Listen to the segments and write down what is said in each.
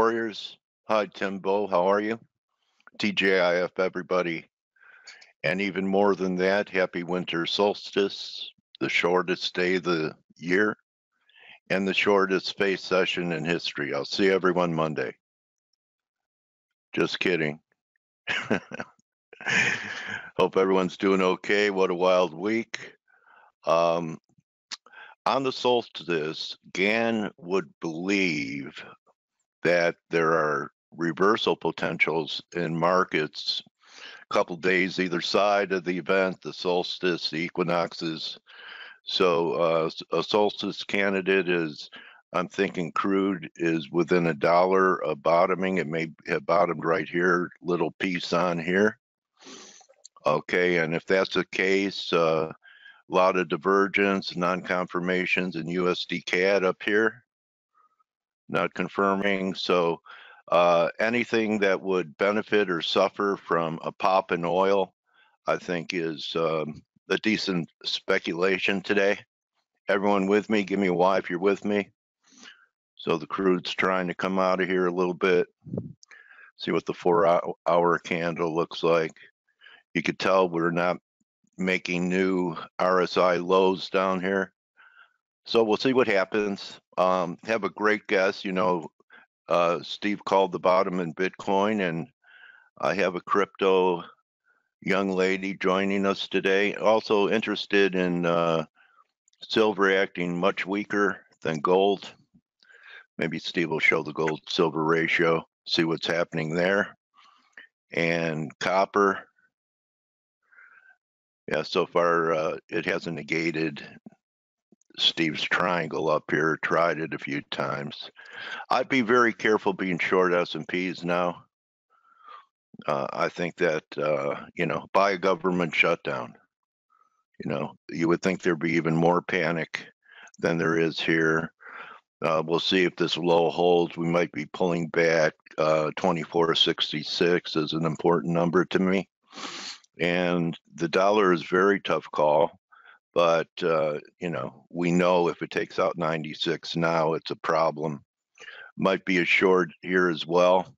Warriors. Hi, Timbo. How are you? TJIF, everybody. And even more than that, happy winter solstice, the shortest day of the year, and the shortest face session in history. I'll see everyone Monday. Just kidding. Hope everyone's doing okay. What a wild week. On the solstice, Gann would believe that there are reversal potentials in markets a couple days either side of the event, the solstice, the equinoxes. So a solstice candidate is, I'm thinking crude is within $1 of bottoming. It may have bottomed right here, little piece on here. Okay, and if that's the case, a lot of divergence, non-confirmations in USD CAD up here, not confirming. So anything that would benefit or suffer from a pop in oil, I think is a decent speculation today. Everyone with me? Give me a Y if you're with me. So the crude's trying to come out of here a little bit. See what the 4-hour candle looks like. You could tell we're not making new RSI lows down here. So we'll see what happens. Have a great guess. You know, Steve called the bottom in Bitcoin, and I have a crypto young lady joining us today. Also interested in silver acting much weaker than gold. Maybe Steve will show the gold silver ratio, see what's happening there. And copper. Yeah, so far it hasn't negated Steve's triangle up here. Tried it a few times. I'd be very careful being short S&Ps now. I think that, you know, by a government shutdown, you know, you would think there'd be even more panic than there is here. We'll see if this low holds. We might be pulling back. 2466 is an important number to me. And the dollar is very tough call. But, you know, we know if it takes out 96 now, it's a problem. Might be a short here as well.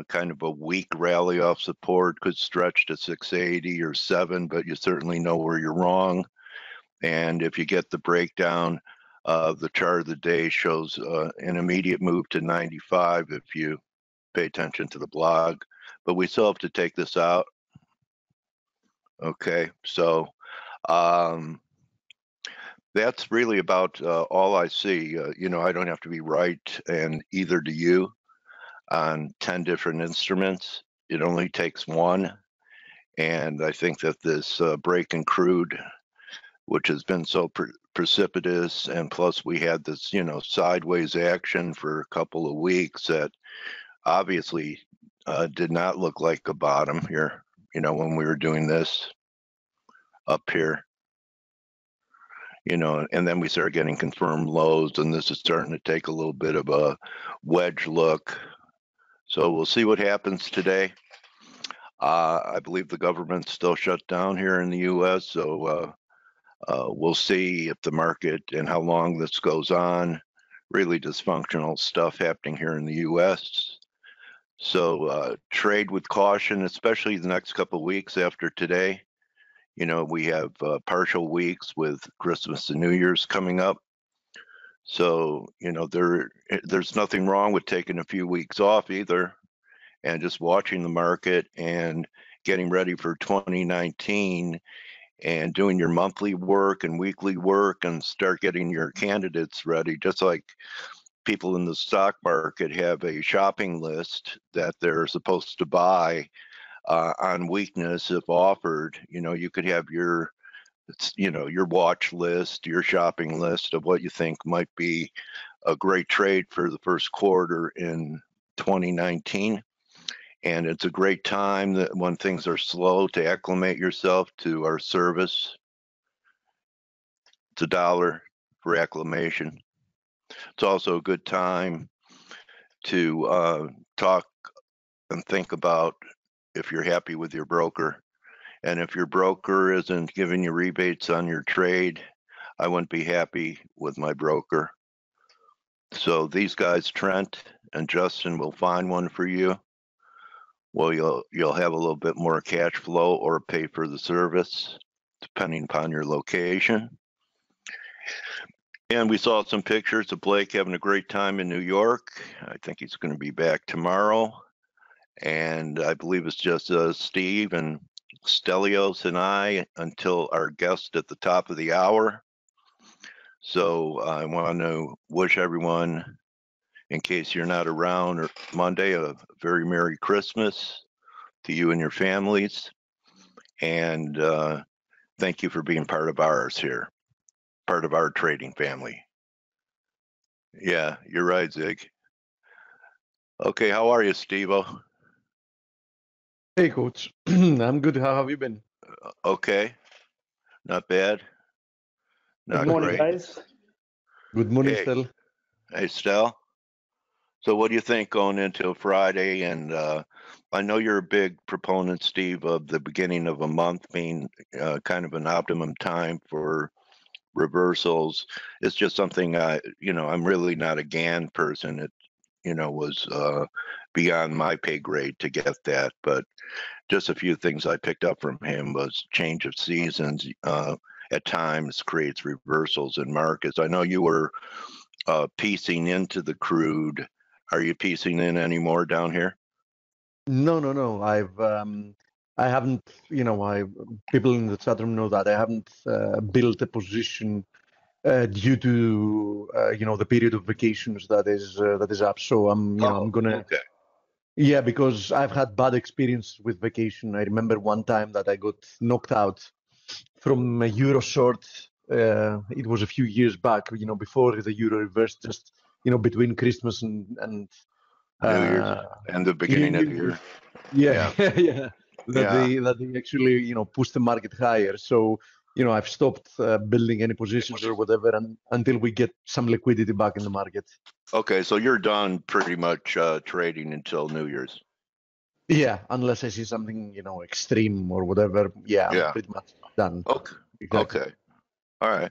Kind of a weak rally off support, could stretch to 680 or 7, but you certainly know where you're wrong. And if you get the breakdown, the chart of the day shows an immediate move to 95 if you pay attention to the blog. But we still have to take this out. Okay, so that's really about all I see. You know, I don't have to be right, and either do you, on 10 different instruments. It only takes one. And I think that this break in crude, which has been so precipitous, and plus we had this, you know, sideways action for a couple of weeks that obviously did not look like a bottom here, you know, when we were doing this up here. You know, and then we started getting confirmed lows, and this is starting to take a little bit of a wedge look. So we'll see what happens today. I believe the government's still shut down here in the U.S., so we'll see if the market and how long this goes on. Really dysfunctional stuff happening here in the U.S. So trade with caution, especially the next couple of weeks after today. You know, we have partial weeks with Christmas and New Year's coming up. So, you know, there's nothing wrong with taking a few weeks off either and just watching the market and getting ready for 2019 and doing your monthly work and weekly work and start getting your candidates ready, just like people in the stock market have a shopping list that they're supposed to buy on weakness if offered. You know, you could have your, you know, your watch list, your shopping list of what you think might be a great trade for the first quarter in 2019. And it's a great time that when things are slow to acclimate yourself to our service. It's $1 for acclimation. It's also a good time to talk and think about if you're happy with your broker. And if your broker isn't giving you rebates on your trade, I wouldn't be happy with my broker. So these guys, Trent and Justin will find one for you. Well, you'll have a little bit more cash flow or pay for the service, depending upon your location. And we saw some pictures of Blake having a great time in New York. I think he's going to be back tomorrow. And I believe it's just Steve and Stelios and I until our guest at the top of the hour. So I want to wish everyone, in case you're not around or Monday, a very Merry Christmas to you and your families. And thank you for being part of ours here, part of our trading family. Yeah, you're right, Zig. Okay, how are you, Steve-O? Hey, Coach. I'm good. How have you been? Okay, not bad. Not Good morning, great. guys. Good morning, Hey. Stel. Hey, Stel. So what do you think going into Friday? And I know you're a big proponent, Steve, of the beginning of a month being kind of an optimum time for reversals. It's just something I'm really not a GAN person. It was beyond my pay grade to get that, but just a few things I picked up from him was change of seasons at times creates reversals in markets. I know you were piecing into the crude. Are you piecing in anymore down here? No. I haven't, people in the chat room know that I haven't built a position due to, the period of vacations that is up. So I'm gonna, okay. yeah, because I've had bad experience with vacation. I remember one time that I got knocked out from a euro short. It was a few years back, before the euro reversed, just, between Christmas and New Year's and the beginning of the year. Yeah. That they actually, pushed the market higher. So, I've stopped building any positions or whatever until we get some liquidity back in the market. Okay, so you're done pretty much trading until New Year's. Yeah, unless I see something, extreme or whatever. Yeah, I'm pretty much done. Okay. Exactly. Okay. All right.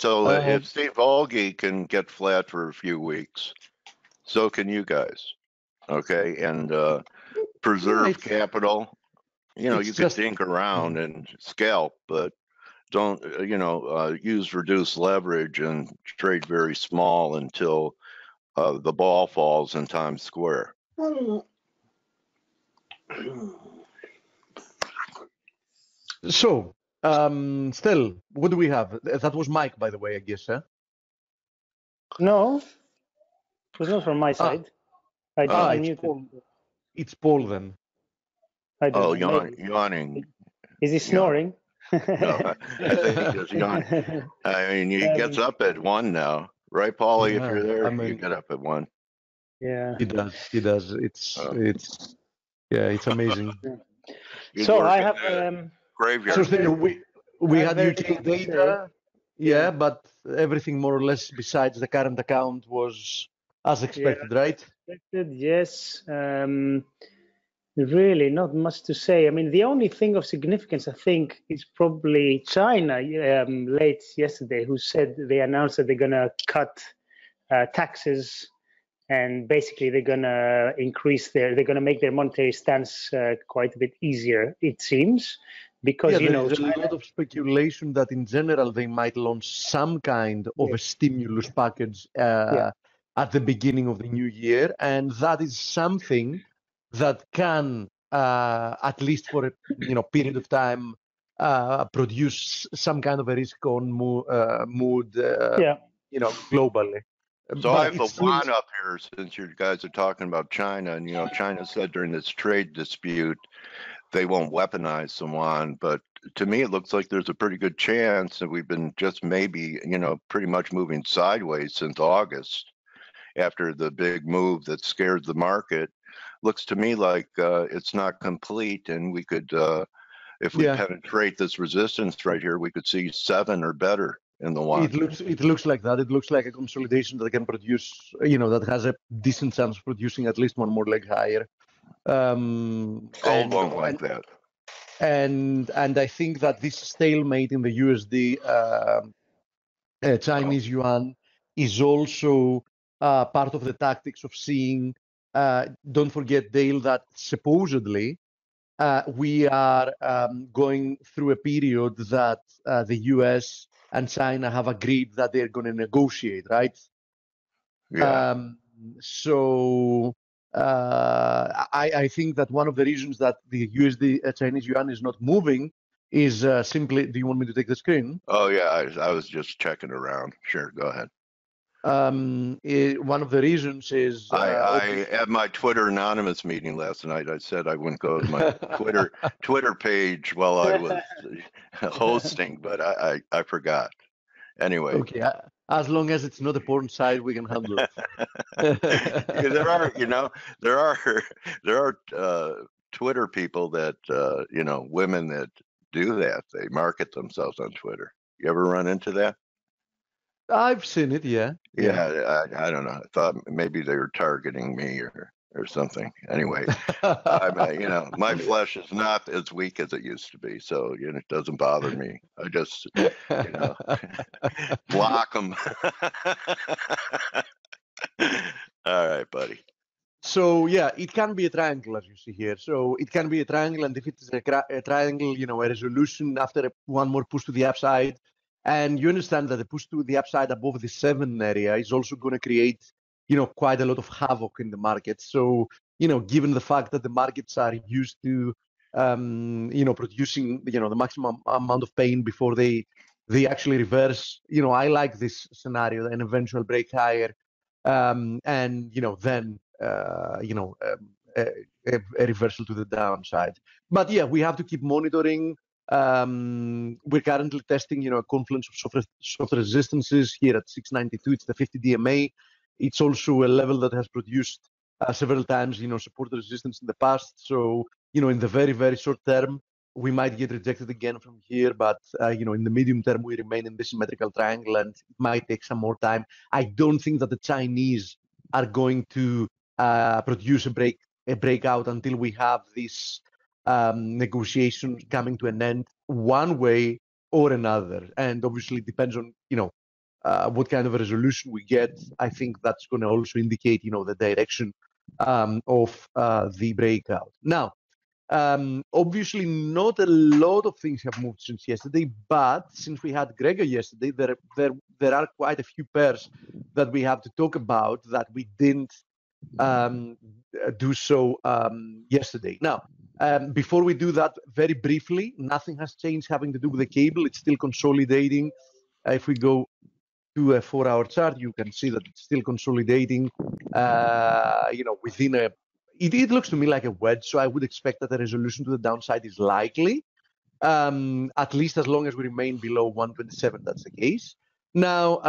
So if Steve Alge can get flat for a few weeks, so can you guys. Okay, and preserve capital. You can just dink around and scalp, but don't use reduced leverage and trade very small until the ball falls in Times Square. So, still, what do we have? That was Mike, by the way, I guess, huh? No, it was not from my side. I just unmuted. It's Paul then. I don't know. Yawning. Is he snoring? No, I think he just yawned. I mean, he gets up at 1 now, right, Paulie? Yeah, if you're there, you get up at 1. Yeah. He does. It's amazing. So I have graveyard. So we had UK data, but everything more or less besides the current account was as expected, right? Expected, yes. Really, not much to say. I mean, the only thing of significance, I think, is probably China late yesterday, who said they announced that they're going to cut taxes, and basically they're going to they're going to make their monetary stance quite a bit easier, it seems, because there's a lot of speculation that in general they might launch some kind of a stimulus package at the beginning of the new year, and that is something that can, at least for a period of time, produce some kind of a risk-on mood, globally. So I have the one up here, since you guys are talking about China, and China said during this trade dispute they won't weaponize the yuan, but to me it looks like there's a pretty good chance that we've been just maybe pretty much moving sideways since August after the big move that scared the market. Looks to me like it's not complete, and we could, if we penetrate this resistance right here, we could see 7 or better in the yuan. It looks like that. It looks like a consolidation that can produce, that has a decent chance of producing at least one more leg higher. Gold won't like that. And I think that this stalemate in the USD Chinese yuan is also part of the tactics of seeing. Don't forget, Dale, that supposedly we are going through a period that the US and China have agreed that they're going to negotiate, right? Yeah. So I think that one of the reasons that the USD Chinese yuan is not moving is simply. Do you want me to take the screen? Oh yeah, I was just checking around. Sure, go ahead. One of the reasons is I at my Twitter anonymous meeting last night, I said I wouldn't go to my Twitter page while I was hosting, but I forgot. Anyway. Okay, as long as it's not a porn site, we can handle it. there are Twitter people that women that do that. They market themselves on Twitter. You ever run into that? I've seen it, yeah. Yeah, I don't know. I thought maybe they were targeting me or something. Anyway, my flesh is not as weak as it used to be, so it doesn't bother me. I just block them. All right, buddy. So yeah, it can be a triangle, as you see here. So it can be a triangle, and if it's a triangle, a resolution after one more push to the upside, and you understand that the push to the upside above the 7 area is also going to create, quite a lot of havoc in the market. So, given the fact that the markets are used to, producing, the maximum amount of pain before they actually reverse, I like this scenario, an eventual break higher, and then a reversal to the downside. But yeah, we have to keep monitoring. We're currently testing, a confluence of soft resistances here at 692. It's the 50 DMA. It's also a level that has produced several times, support resistance in the past. So, in the very, very short term, we might get rejected again from here. But, in the medium term, we remain in this symmetrical triangle, and it might take some more time. I don't think that the Chinese are going to produce a breakout until we have this negotiation coming to an end one way or another. And obviously it depends on, what kind of a resolution we get. I think that's going to also indicate, the direction of the breakout. Now, obviously not a lot of things have moved since yesterday, but since we had Gregor yesterday, there are quite a few pairs that we have to talk about that we didn't do so yesterday. Now, before we do that, very briefly, nothing has changed having to do with the cable. It's still consolidating. If we go to a 4-hour chart, you can see that it's still consolidating. Within it looks to me like a wedge. So I would expect that the resolution to the downside is likely, at least as long as we remain below 127. That's the case. Now,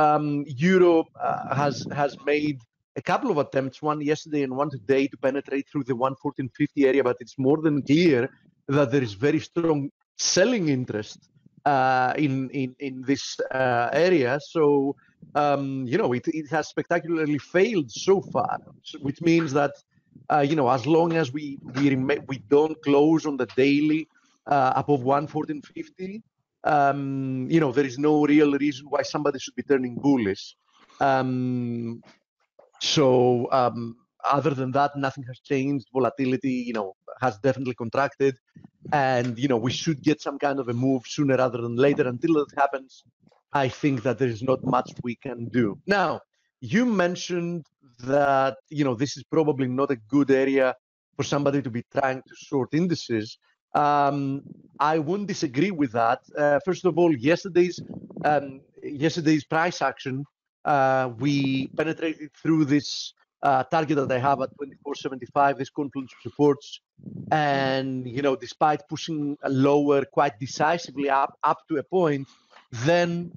Europe has made a couple of attempts, one yesterday and one today, to penetrate through the 114.50 area, but it's more than clear that there is very strong selling interest in this area. So, it has spectacularly failed so far, which means that, as long as we don't close on the daily above 114.50, there is no real reason why somebody should be turning bullish. So other than that, nothing has changed. Volatility, has definitely contracted, and we should get some kind of a move sooner rather than later. Until that happens, I think that there is not much we can do. Now, you mentioned that this is probably not a good area for somebody to be trying to short indices. I wouldn't disagree with that. First of all, yesterday's price action, we penetrated through this target that I have at 24.75, this confluence of supports, and despite pushing lower quite decisively up to a point, then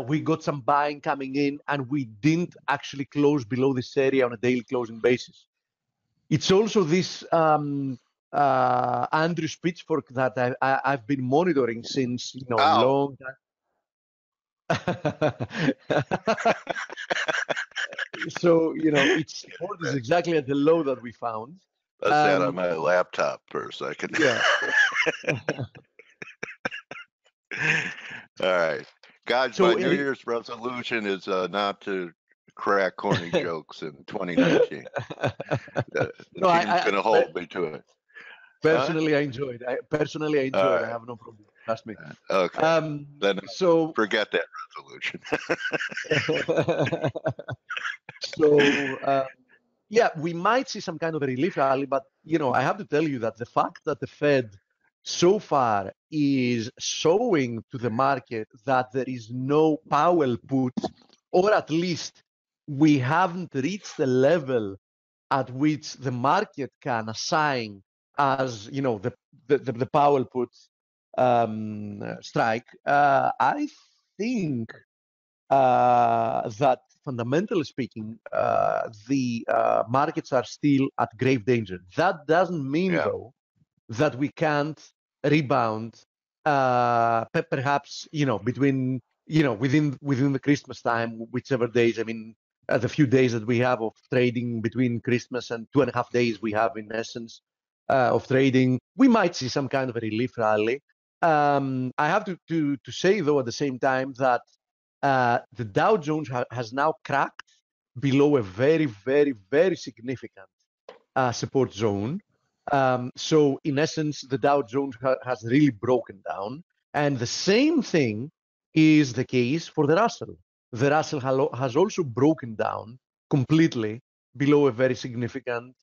we got some buying coming in, and we didn't actually close below this area on a daily closing basis. It's also this Andrew Spitzberg that I've been monitoring since a long time. So its support is exactly at the low that we found. Let's that on my laptop for a second. Yeah. All right, guys. So my New Year's resolution is not to crack corny jokes in 2019. The No, team's going to hold me to it. Personally, I enjoyed. I right. have no problem. Trust me. Okay. Then So forget that resolution. so yeah, we might see some kind of a relief rally, but I have to tell you that the fact that the Fed so far is showing to the market that there is no Powell put, or at least we haven't reached the level at which the market can assign as the Powell put strike. I think that fundamentally speaking, the markets are still at grave danger. That doesn't mean, though, that we can't rebound. Perhaps within the Christmas time, whichever days. I mean, the few days that we have of trading between Christmas and 2.5 days we have, in essence, of trading, we might see some kind of a relief rally. I have to say, though, at the same time that the Dow Jones has now cracked below a very, very, very significant support zone. So in essence, the Dow Jones has really broken down. And the same thing is the case for the Russell. The Russell has also broken down completely below a very significant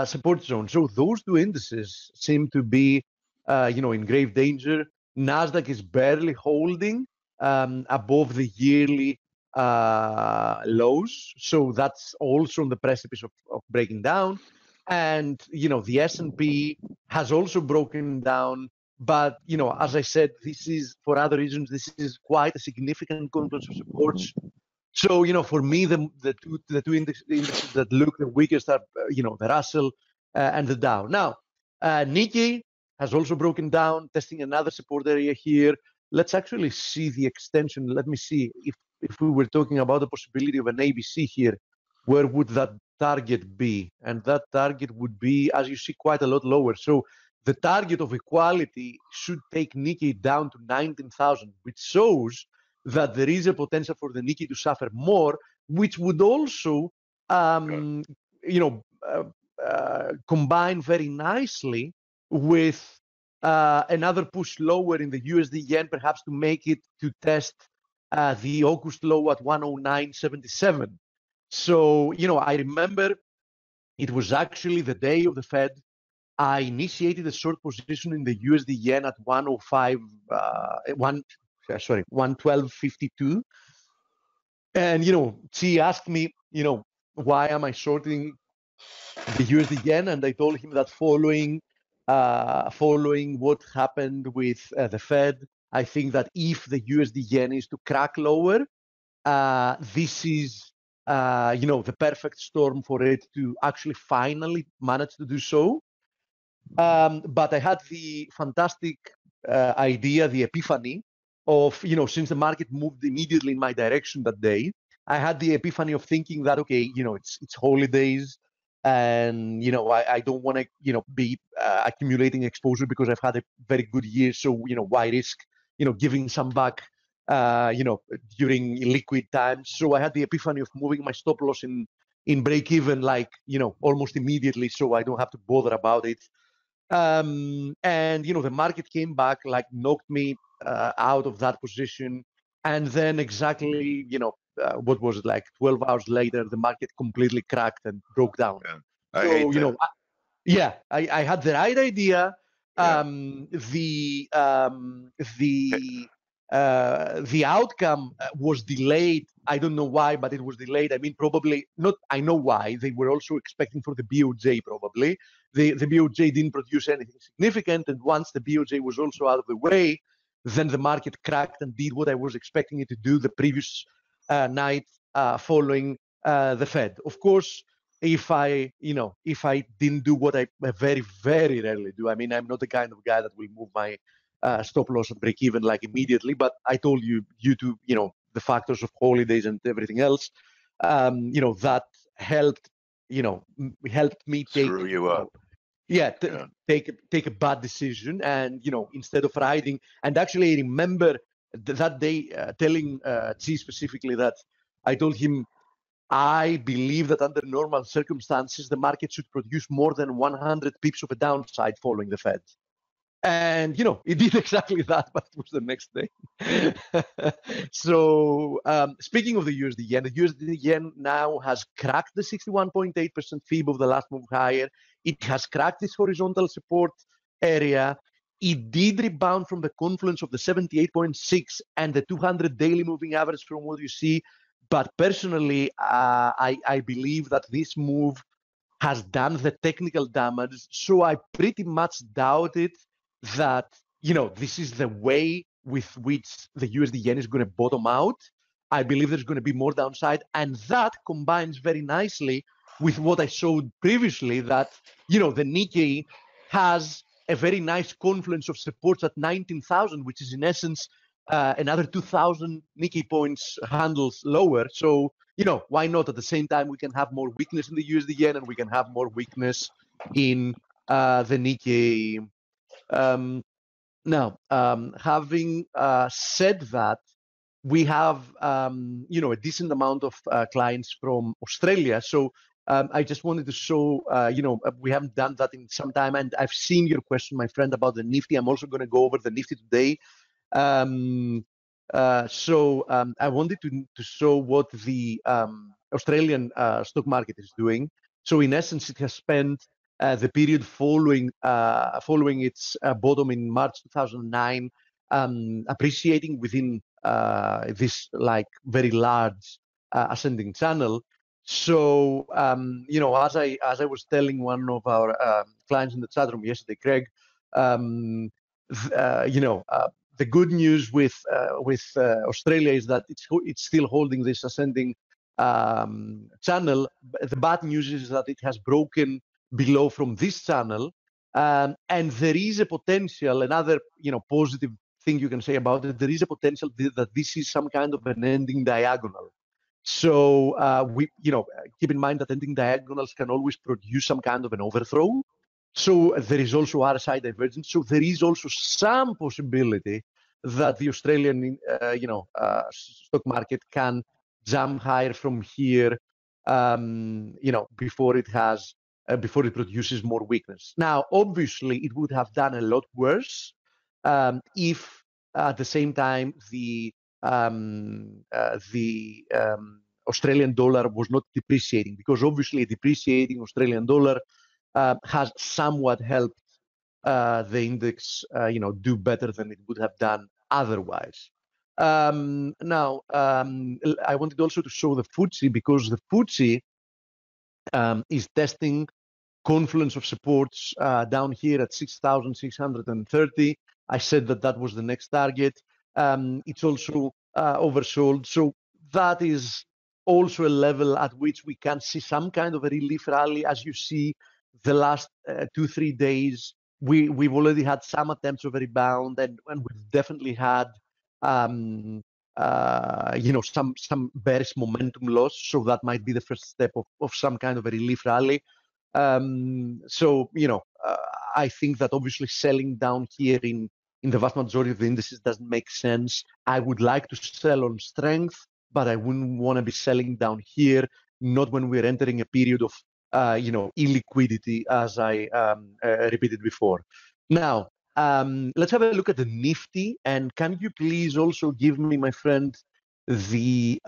support zone. So those two indices seem to be, in grave danger. Nasdaq is barely holding above the yearly lows. So that's also on the precipice of breaking down. And the S&P has also broken down, but as I said, this is, for other reasons, this is quite a significant confluence of supports. So for me, the two indices that look the weakest are the Russell and the Dow. Now Nikkei has also broken down, testing another support area here. Let's actually see the extension. Let me see if we were talking about the possibility of an ABC here, where would that target be? And that target would be, as you see, quite a lot lower. So the target of equality should take Nikkei down to 19,000, which shows that there is a potential for the Nikkei to suffer more, which would also, combine very nicely with another push lower in the USD yen, perhaps to make it to test the August low at 109.77. So, I remember it was actually the day of the Fed. I initiated a short position in the USD yen at 112.52. And, she asked me, why am I shorting the USD yen? And I told him that following what happened with the Fed, I think that if the USD yen is to crack lower, this is, the perfect storm for it to actually finally manage to do so. But I had the fantastic idea, the epiphany of, since the market moved immediately in my direction that day, I had the epiphany of thinking that, okay, it's holidays, and, I don't want to, be accumulating exposure because I've had a very good year. So, why risk, giving some back, during liquid times. So I had the epiphany of moving my stop loss in break even, almost immediately, so I don't have to bother about it. And the market came back, knocked me out of that position, and then exactly, what was it, 12 hours later, the market completely cracked and broke down. I hate that. I had the right idea. The outcome was delayed. I don't know why, but it was delayed. I mean, probably not. I know why. They were also expecting for the BOJ, probably. The BOJ didn't produce anything significant. And once the BOJ was also out of the way, then the market cracked and did what I was expecting it to do the previous night following the Fed. Of course, if I didn't do what I very, very rarely do, I mean, I'm not the kind of guy that will move my stop loss and break even immediately, but I told you, due to the factors of holidays and everything else, that helped helped me take Screw you up. Take a bad decision, and instead of riding. And actually I remember that day telling Chi specifically that I told him, I believe that under normal circumstances, the market should produce more than 100 pips of a downside following the Fed. And, it did exactly that, but it was the next day. So speaking of the USD yen, the USD yen now has cracked the 61.8% fib of the last move higher. It has cracked this horizontal support area. It did rebound from the confluence of the 78.6 and the 200 daily moving average from what you see. But personally, I believe that this move has done the technical damage. So I pretty much doubt it that, this is the way with which the USD yen is going to bottom out. I believe there's going to be more downside. And that combines very nicely with what I showed previously, that, the Nikkei has a very nice confluence of supports at 19,000, which is in essence another 2,000 Nikkei points handles lower. So, why not? At the same time, we can have more weakness in the USD yen and we can have more weakness in the Nikkei. Now, having said that, we have, a decent amount of clients from Australia. So I just wanted to show, we haven't done that in some time. And I've seen your question, my friend, about the Nifty. I'm also going to go over the Nifty today. So I wanted to show what the Australian stock market is doing. So in essence, it has spent the period following its bottom in March 2009, appreciating within this very large ascending channel. So as I was telling one of our clients in the chat room yesterday, Craig, the good news with Australia is that it's still holding this ascending channel. The bad news is that it has broken below from this channel, and there is a potential. Another positive thing you can say about it, there is a potential that this is some kind of an ending diagonal. So we keep in mind that ending diagonals can always produce some kind of an overthrow. So there is also RSI divergence. So there is also some possibility that the Australian, stock market can jump higher from here, before it produces more weakness. Now, obviously, it would have done a lot worse if at the same time the Australian dollar was not depreciating, because obviously a depreciating Australian dollar has somewhat helped the index, do better than it would have done otherwise. Now, I wanted also to show the FTSE, because the FTSE is testing confluence of supports down here at 6,630. I said that was the next target. It's also oversold. So that is also a level at which we can see some kind of a relief rally. As you see, the last 2-3 days, we've already had some attempts of a rebound, and we've definitely had some bearish momentum loss. So that might be the first step of some kind of a relief rally. So I think that obviously selling down here in the vast majority of the indices doesn't make sense. I would like to sell on strength, but I wouldn't want to be selling down here, not when we're entering a period of illiquidity, as I repeated before. Now, let's have a look at the Nifty, and can you please also give me, my friend, the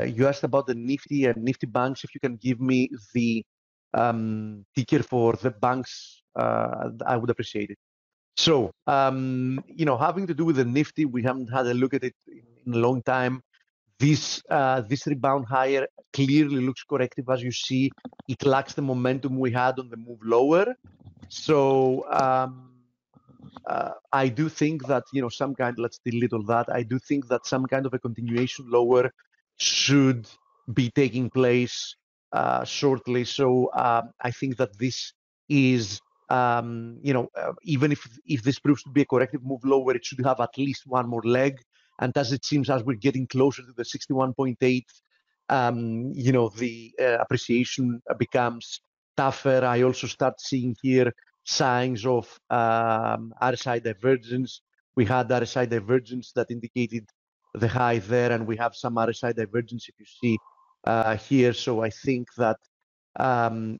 you asked about the Nifty and Nifty banks. If you can give me the ticker for the banks, I would appreciate it. So, having to do with the Nifty, we haven't had a look at it in a long time. This rebound higher clearly looks corrective. As you see, it lacks the momentum we had on the move lower. So I do think that some kind. Let's delete all that. I do think that some kind of a continuation lower should be taking place shortly. So I think that this is, even if this proves to be a corrective move lower, it should have at least one more leg. And as it seems, as we're getting closer to the 61.8, the appreciation becomes tougher. I also start seeing here signs of RSI divergence. We had RSI divergence that indicated the high there, and we have some RSI divergence if you see here. So I think that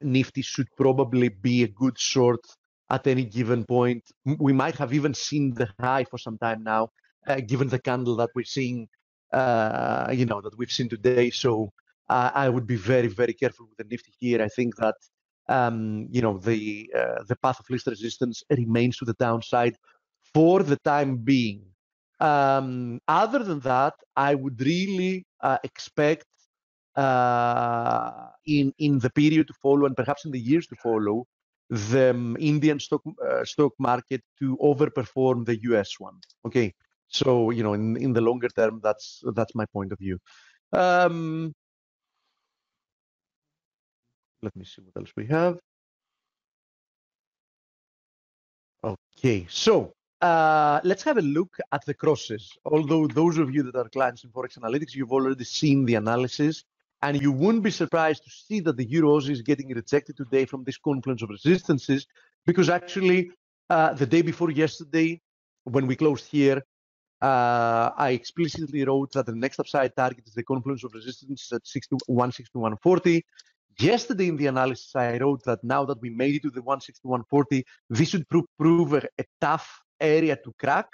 Nifty should probably be a good short at any given point. We might have even seen the high for some time now, given the candle that we're seeing, that we've seen today. So I would be very, very careful with the Nifty here. I think that the path of least resistance remains to the downside for the time being. Other than that, I would really expect in the period to follow, and perhaps in the years to follow, the Indian stock market to overperform the US one. Okay, so in the longer term, that's my point of view. Let me see what else we have. Okay, so let's have a look at the crosses. Although those of you that are clients in ForexAnalytix, you've already seen the analysis, and you wouldn't be surprised to see that the Euro Aussie is getting rejected today from this confluence of resistances, because actually the day before yesterday, when we closed here, I explicitly wrote that the next upside target is the confluence of resistance at 160-140. Yesterday in the analysis, I wrote that now that we made it to the 160-140, this should prove a tough area to crack.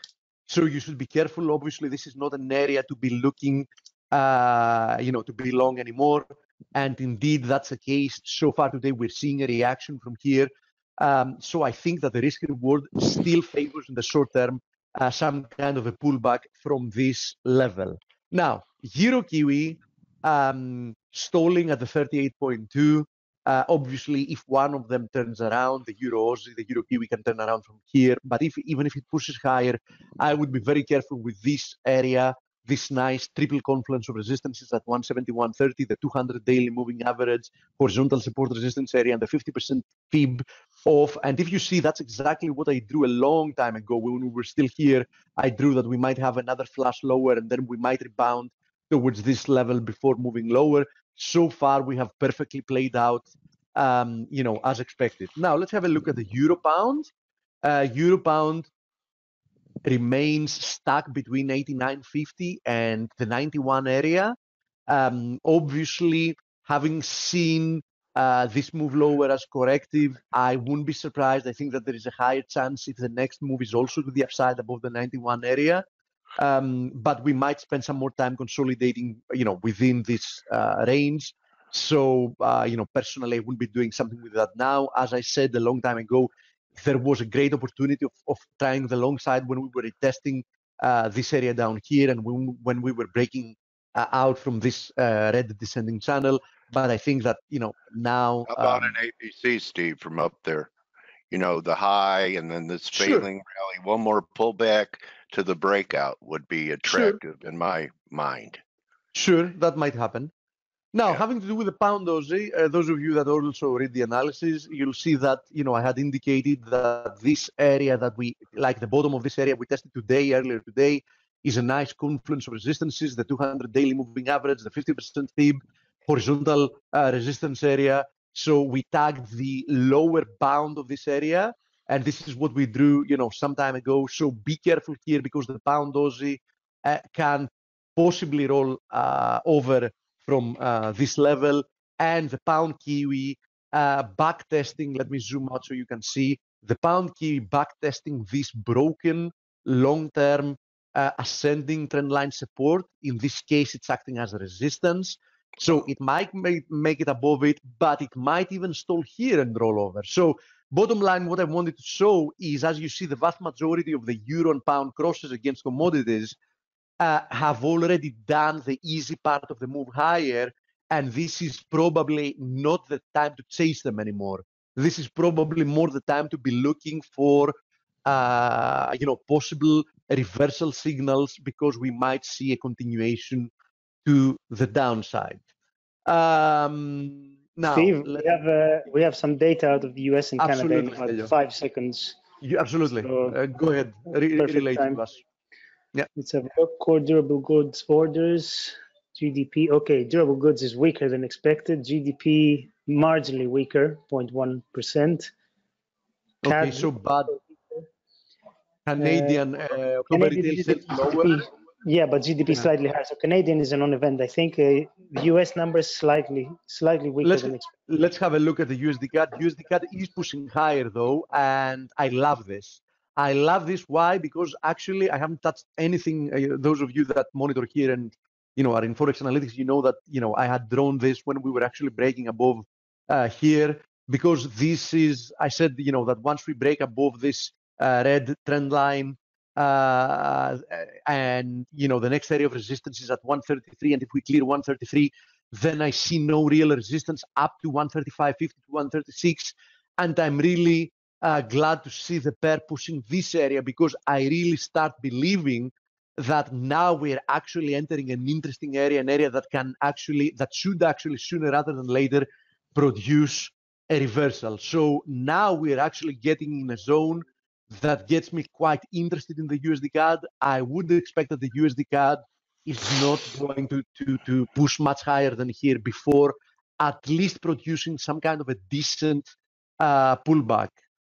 So you should be careful. Obviously, this is not an area to be looking, to be long anymore. And indeed, that's the case. So far today, we're seeing a reaction from here. So I think that the risk reward still favors in the short term some kind of a pullback from this level. Now, Euro Kiwi stalling at the 38.2. Obviously, if one of them turns around, the Euro Aussie, the Euro Kiwi can turn around from here. But even if it pushes higher, I would be very careful with this area, this nice triple confluence of resistances at 170-130, the 200 daily moving average, horizontal support resistance area, and the 50% fib off. And if you see, that's exactly what I drew a long time ago when we were still here. I drew that we might have another flash lower, and then we might rebound towards this level before moving lower. So far, we have perfectly played out, as expected. Now, let's have a look at the Euro Pound. Euro Pound remains stuck between 89.50 and the 91 area. Obviously, having seen this move lower as corrective, I wouldn't be surprised. I think that there is a higher chance if the next move is also to the upside above the 91 area. But we might spend some more time consolidating, within this range. So, personally, I wouldn't be doing something with that now. As I said a long time ago, there was a great opportunity of trying the long side when we were testing this area down here, and when we were breaking out from this red descending channel. But I think that now. How about an ABC, Steve, from up there? The high, and then this failing rally. One more pullback to the breakout would be attractive in my mind. Sure, that might happen. Now, having to do with the pound Aussie, those of you that also read the analysis, you'll see that, I had indicated that this area that like the bottom of this area we tested earlier today, is a nice confluence of resistances, the 200 daily moving average, the 50% fib, horizontal resistance area. So we tagged the lower bound of this area, and this is what we drew, some time ago. So be careful here, because the pound Aussie can possibly roll over from this level, and the pound Kiwi back testing. Let me zoom out so you can see the pound Kiwi back testing this broken long-term ascending trend line support. In this case, it's acting as a resistance. So it might make it above it, but it might even stall here and roll over. So bottom line, what I wanted to show is, as you see, the vast majority of the euro and pound crosses against commodities have already done the easy part of the move higher, and this is probably not the time to chase them anymore. This is probably more the time to be looking for, possible reversal signals, because we might see a continuation to the downside. Now, Steve, we have some data out of the US and Canada in about 5 seconds. Absolutely. So, go ahead. Relate to us. Yeah. Let's have a look. Core durable goods orders, GDP. Okay, durable goods is weaker than expected. GDP marginally weaker, 0.1%. Okay, so bad. Canadian retail sales lower. Yeah, but GDP slightly higher. So Canadian is a non-event. I think the US numbers slightly weaker than expected. Let's have a look at the USD CAD. USD CAD is pushing higher though, and I love this. I love this. Why? Because actually I haven't touched anything. Those of you that monitor here and are in ForexAnalytix, you know that I had drawn this when we were actually breaking above here, because this is, I said that once we break above this red trend line, and the next area of resistance is at 133, and if we clear 133, then I see no real resistance up to 135.50 to 136, and I'm really glad to see the pair pushing this area, because I really start believing that now we're actually entering an interesting area, an area that should actually sooner rather than later produce a reversal. So now we're actually getting in a zone that gets me quite interested in the USD CAD. I would expect that the USD CAD is not going to push much higher than here before at least producing some kind of a decent pullback.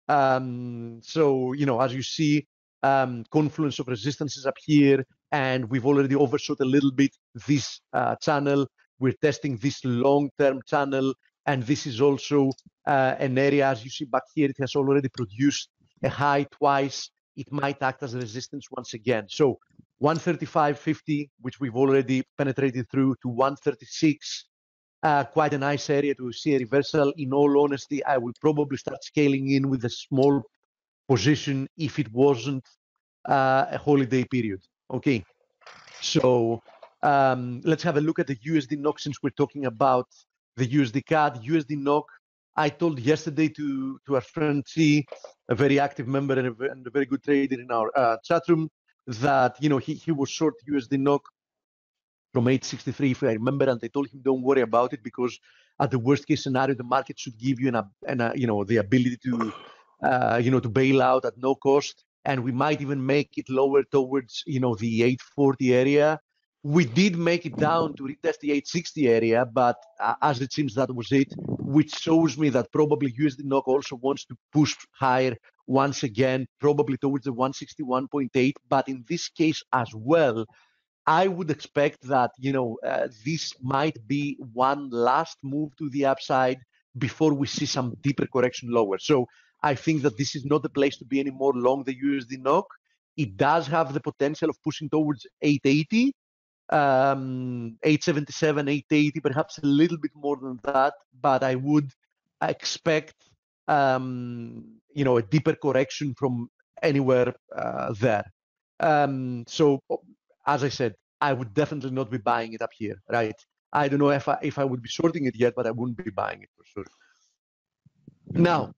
So, as you see, confluence of resistances up here, and we've already overshot a little bit this channel. We're testing this long-term channel, and this is also an area, as you see back here, it has already produced a high twice. It might act as a resistance once again. So 135.50, which we've already penetrated through, to 136, quite a nice area to see a reversal. In all honesty, I will probably start scaling in with a small position if it wasn't a holiday period. Okay, so let's have a look at the USD NOK, since we're talking about the USD CAD. USD NOK, I told yesterday to our friend C, a very active member and a very good trader in our chat room, that he was short USD NOK from 863, if I remember, and I told him don't worry about it, because at the worst case scenario, the market should give you the ability to to bail out at no cost, and we might even make it lower towards the 840 area. We did make it down to retest the 860 area, but as it seems that was it, which shows me that probably USD NOK also wants to push higher once again, probably towards the 161.8. But in this case as well, I would expect that this might be one last move to the upside before we see some deeper correction lower. So I think that this is not the place to be anymore long the USD NOK. It does have the potential of pushing towards 880, 877, 880, perhaps a little bit more than that. But I would expect a deeper correction from anywhere there. So as I said, I would definitely not be buying it up here, right? I don't know if I would be shorting it yet, but I wouldn't be buying it for sure. Now,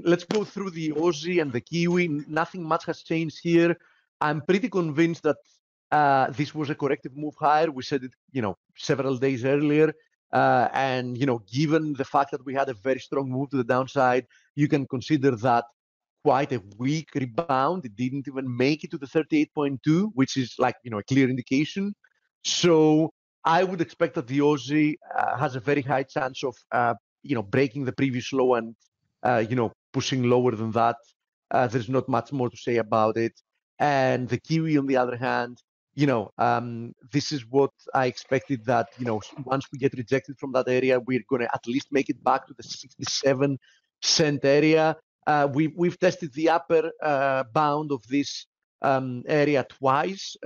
let's go through the Aussie and the Kiwi. Nothing much has changed here. I'm pretty convinced that this was a corrective move higher. We said it, several days earlier. And, given the fact that we had a very strong move to the downside, you can consider that quite a weak rebound. It didn't even make it to the 38.2, which is like, a clear indication. So I would expect that the Aussie has a very high chance of, breaking the previous low and, pushing lower than that. There's not much more to say about it. And the Kiwi, on the other hand, this is what I expected, that, once we get rejected from that area, we're going to at least make it back to the 67-cent area. We've tested the upper bound of this area twice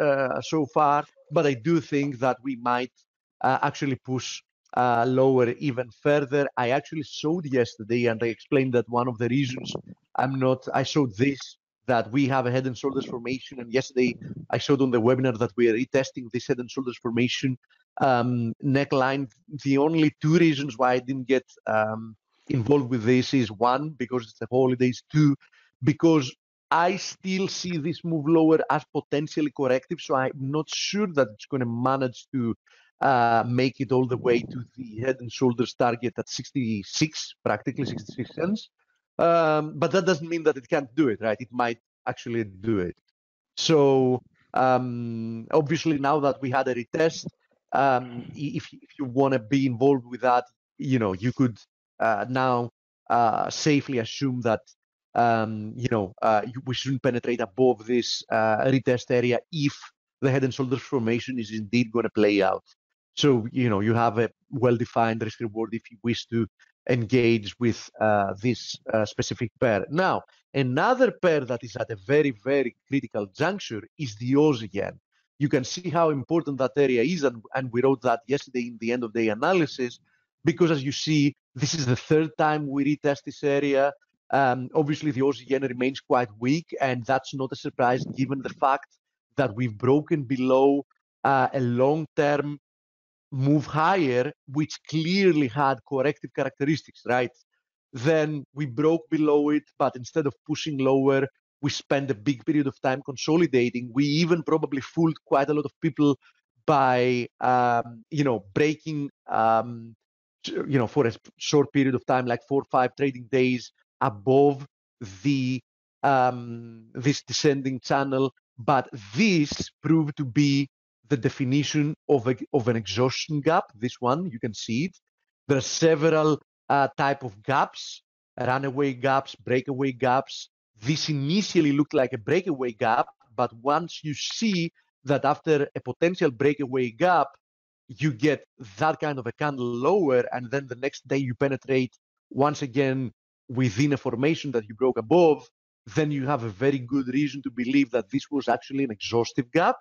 so far, but I do think that we might actually push lower even further. I actually showed yesterday, and I explained that one of the reasons I showed this, that we have a head and shoulders formation, and yesterday I showed on the webinar that we are retesting this head and shoulders formation neckline. The only two reasons why I didn't get involved with this is, one, because it's the holidays, two, because I still see this move lower as potentially corrective, so I'm not sure that it's going to manage to make it all the way to the head and shoulders target at 66, practically 66 cents. But that doesn't mean that it can't do it, right? It might actually do it. So obviously, now that we had a retest, if you want to be involved with that, you could now safely assume that we shouldn't penetrate above this retest area if the head and shoulders formation is indeed going to play out. So, you have a well-defined risk reward if you wish to engage with this specific pair. Now, another pair that is at a very, very critical juncture is the Aussie yen. You can see how important that area is, and we wrote that yesterday in the end of day analysis, because as you see, this is the third time we retest this area. Obviously, the Aussie yen remains quite weak, and that's not a surprise given the fact that we've broken below a long-term move higher, which clearly had corrective characteristics, right? Then we broke below it, but instead of pushing lower, we spent a big period of time consolidating. We even probably fooled quite a lot of people by, breaking, for a short period of time, like 4 or 5 trading days above the this descending channel. But this proved to be the definition of an exhaustion gap. This one, you can see it. There are several type of gaps, runaway gaps, breakaway gaps. This initially looked like a breakaway gap, but once you see that after a potential breakaway gap, you get that kind of a candle lower, and then the next day you penetrate once again within a formation that you broke above, then you have a very good reason to believe that this was actually an exhaustive gap,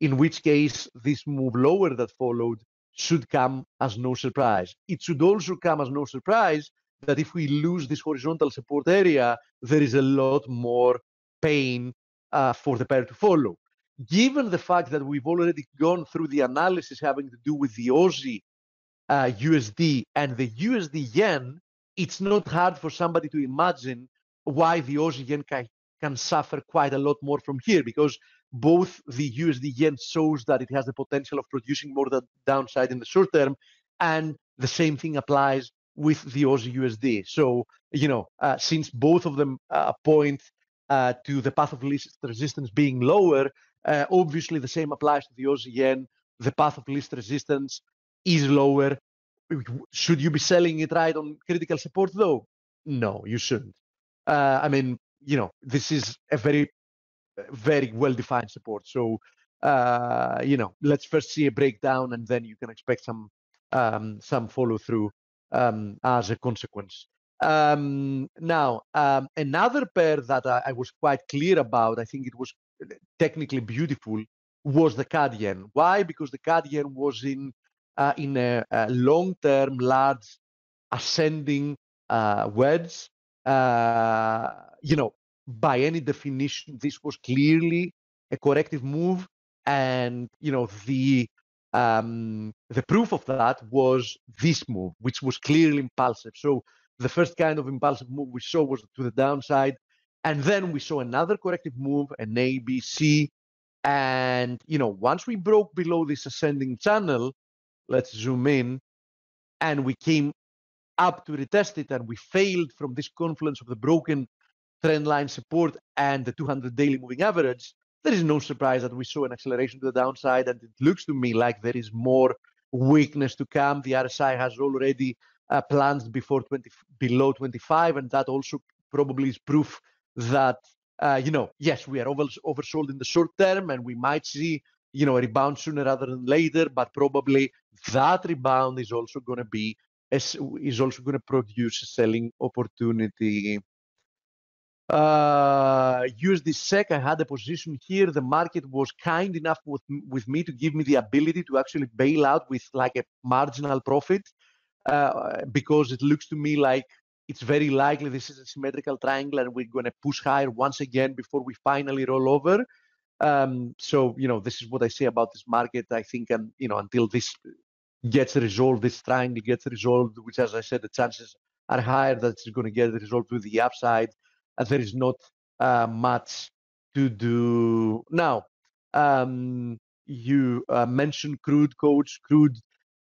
in which case this move lower that followed should come as no surprise. It should also come as no surprise that if we lose this horizontal support area, there is a lot more pain for the pair to follow. Given the fact that we've already gone through the analysis having to do with the Aussie USD and the USD yen, it's not hard for somebody to imagine why the Aussie yen can suffer quite a lot more from here, because both the USD yen shows that it has the potential of producing more downside in the short term, and the same thing applies with the Aussie USD. So, since both of them point to the path of least resistance being lower, obviously the same applies to the Aussie yen. The path of least resistance is lower. Should you be selling it right on critical support though? No, you shouldn't. This is a very, very well-defined support. So, let's first see a breakdown, and then you can expect some follow-through as a consequence. Now, another pair that I was quite clear about, I think it was technically beautiful, was the CAD yen. Why? Because the CAD yen was in a long-term, large, ascending wedge. By any definition, this was clearly a corrective move, and the proof of that was this move, which was clearly impulsive. So the first kind of impulsive move we saw was to the downside, and then we saw another corrective move, an A, B, C, and once we broke below this ascending channel, let's zoom in, and we came up to retest it, and we failed from this confluence of the broken trend line support and the 200 daily moving average. There is no surprise that we saw an acceleration to the downside, and it looks to me like there is more weakness to come. The RSI has already plunged below 25, and that also probably is proof that yes, we are oversold in the short term, and we might see a rebound sooner rather than later, but probably that rebound is also going to produce a selling opportunity. USD SEC, I had a position here. The market was kind enough with me to give me the ability to actually bail out with like a marginal profit, because it looks to me like it's very likely this is a symmetrical triangle and we're going to push higher once again before we finally roll over. So, this is what I say about this market. I think, until this gets resolved, this triangle gets resolved, which, as I said, the chances are higher that it's going to get resolved to the upside. There is not much to do. Now, you mentioned crude, Coach. Crude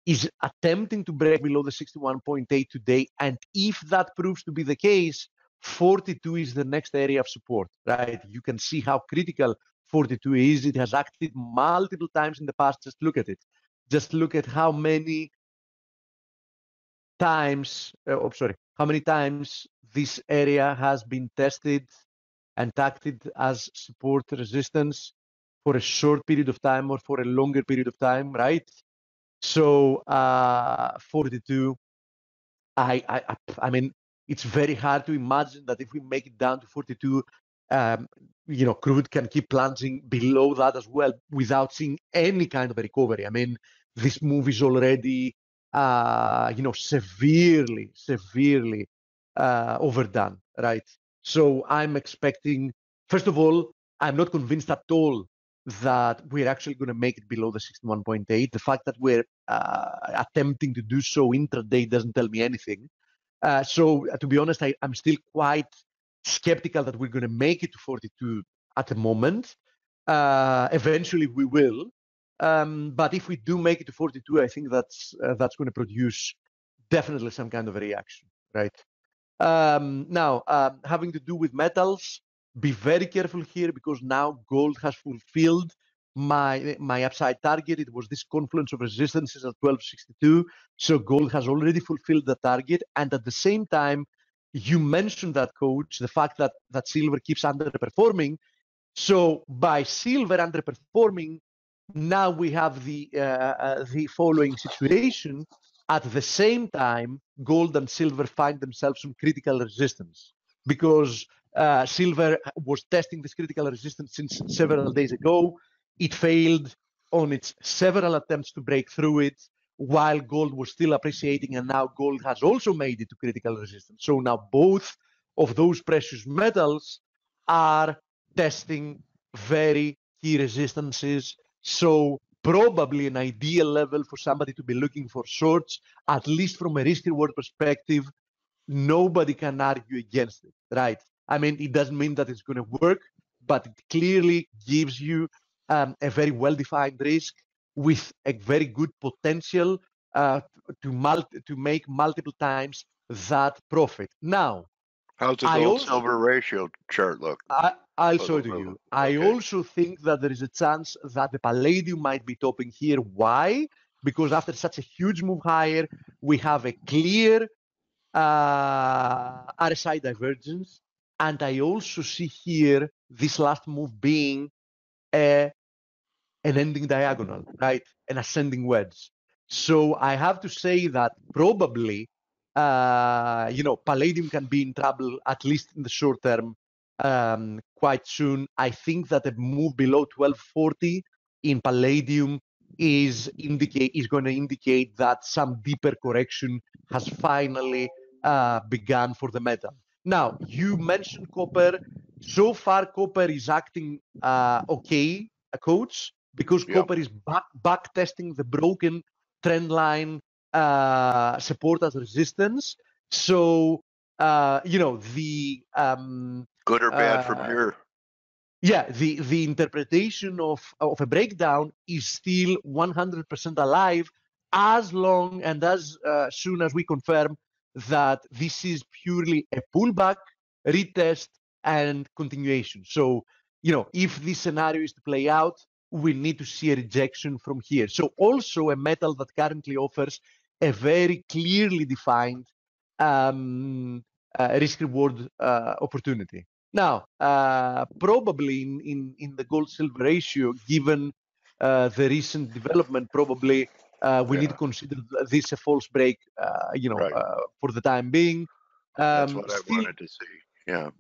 is attempting to break below the 61.8 today, and if that proves to be the case, 42 is the next area of support, right? You can see how critical 42 is. It has acted multiple times in the past. Just look at it. Just look at how many times, how many times this area has been tested and acted as support resistance. for a short period of time or for a longer period of time, right? So 42, I mean, it's very hard to imagine that if we make it down to 42, crude can keep plunging below that as well without seeing any kind of a recovery. I mean, this move is already, severely overdone, right? So I'm expecting, first of all, I'm not convinced at all that we're actually going to make it below the 61.8. The fact that we're attempting to do so intraday doesn't tell me anything. So to be honest, I'm still quite skeptical that we're going to make it to 42 at the moment. Eventually we will. But if we do make it to 42, I think that's going to produce definitely some kind of a reaction, right? Now, having to do with metals, be very careful here because now gold has fulfilled my upside target. It was this confluence of resistances at 1262. So gold has already fulfilled the target. And at the same time, you mentioned that, coach, the fact that silver keeps underperforming. So by silver underperforming, now we have the following situation. At the same time, gold and silver find themselves in critical resistance because silver was testing this critical resistance since several days ago. It failed on its several attempts to break through it while gold was still appreciating, and now gold has also made it to critical resistance. So now both of those precious metals are testing very key resistances. So probably an ideal level for somebody to be looking for shorts, at least from a risk-reward perspective. Nobody can argue against it, right? I mean, it doesn't mean that it's going to work, but it clearly gives you a very well-defined risk with a very good potential to make multiple times that profit. Now, how's the gold-silver ratio chart look? I'll show it to you. I also think that there is a chance that the palladium might be topping here. Why? Because after such a huge move higher, we have a clear RSI divergence. And I also see here this last move being an ending diagonal, right? An ascending wedge. So I have to say that probably, palladium can be in trouble, at least in the short term, quite soon. I think that a move below 1240 in palladium is going to indicate that some deeper correction has finally begun for the metal. Now, you mentioned copper. So far, copper is acting okay, coach, because copper is back testing the broken trend line support as resistance. So the good or bad from here. Yeah, the interpretation of a breakdown is still 100% alive as long and as soon as we confirm that this is purely a pullback, retest, and continuation. So, if this scenario is to play out, we need to see a rejection from here. So also a metal that currently offers a very clearly defined risk-reward opportunity. Now, probably in the gold-silver ratio, given the recent development, probably we need to consider this a false break, for the time being. That's what I wanted to see. Yeah.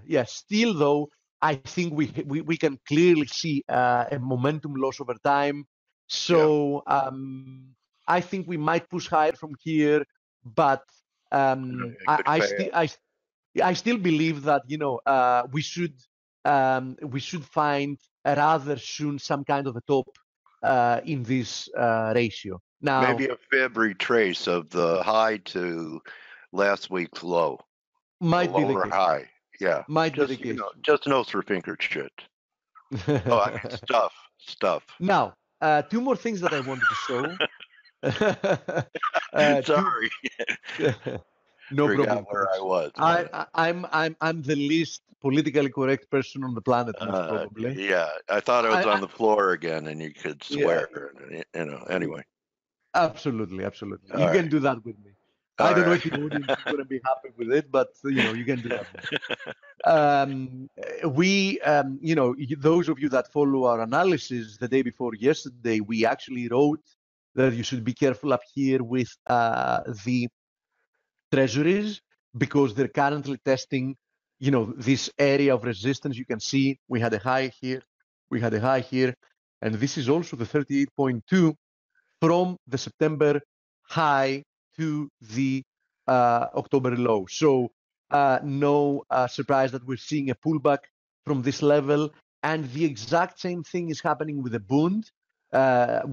Yeah. Still, though, I think we can clearly see a momentum loss over time. So I think we might push higher from here, but I still believe that we should find rather soon some kind of a top in this ratio. Now, maybe a fib retrace of the high to last week's low. Might be the case. High. Yeah. Might be the case. Just no through Pinkert shit. I mean stuff. Now, two more things that I wanted to show. Sorry. No problem. Where I was. I'm the least politically correct person on the planet, most probably. Yeah, I thought I was on the floor again, and you could swear. Anyway. Absolutely. All you can do that with me. I don't know if the audience is going to be happy with it, but you can do that. Those of you that follow our analysis the day before yesterday, we actually wrote that you should be careful up here with the treasuries because they're currently testing, this area of resistance. You can see we had a high here, we had a high here, and this is also the 38.2 from the September high to the October low. So no surprise that we're seeing a pullback from this level. And the exact same thing is happening with the Bund.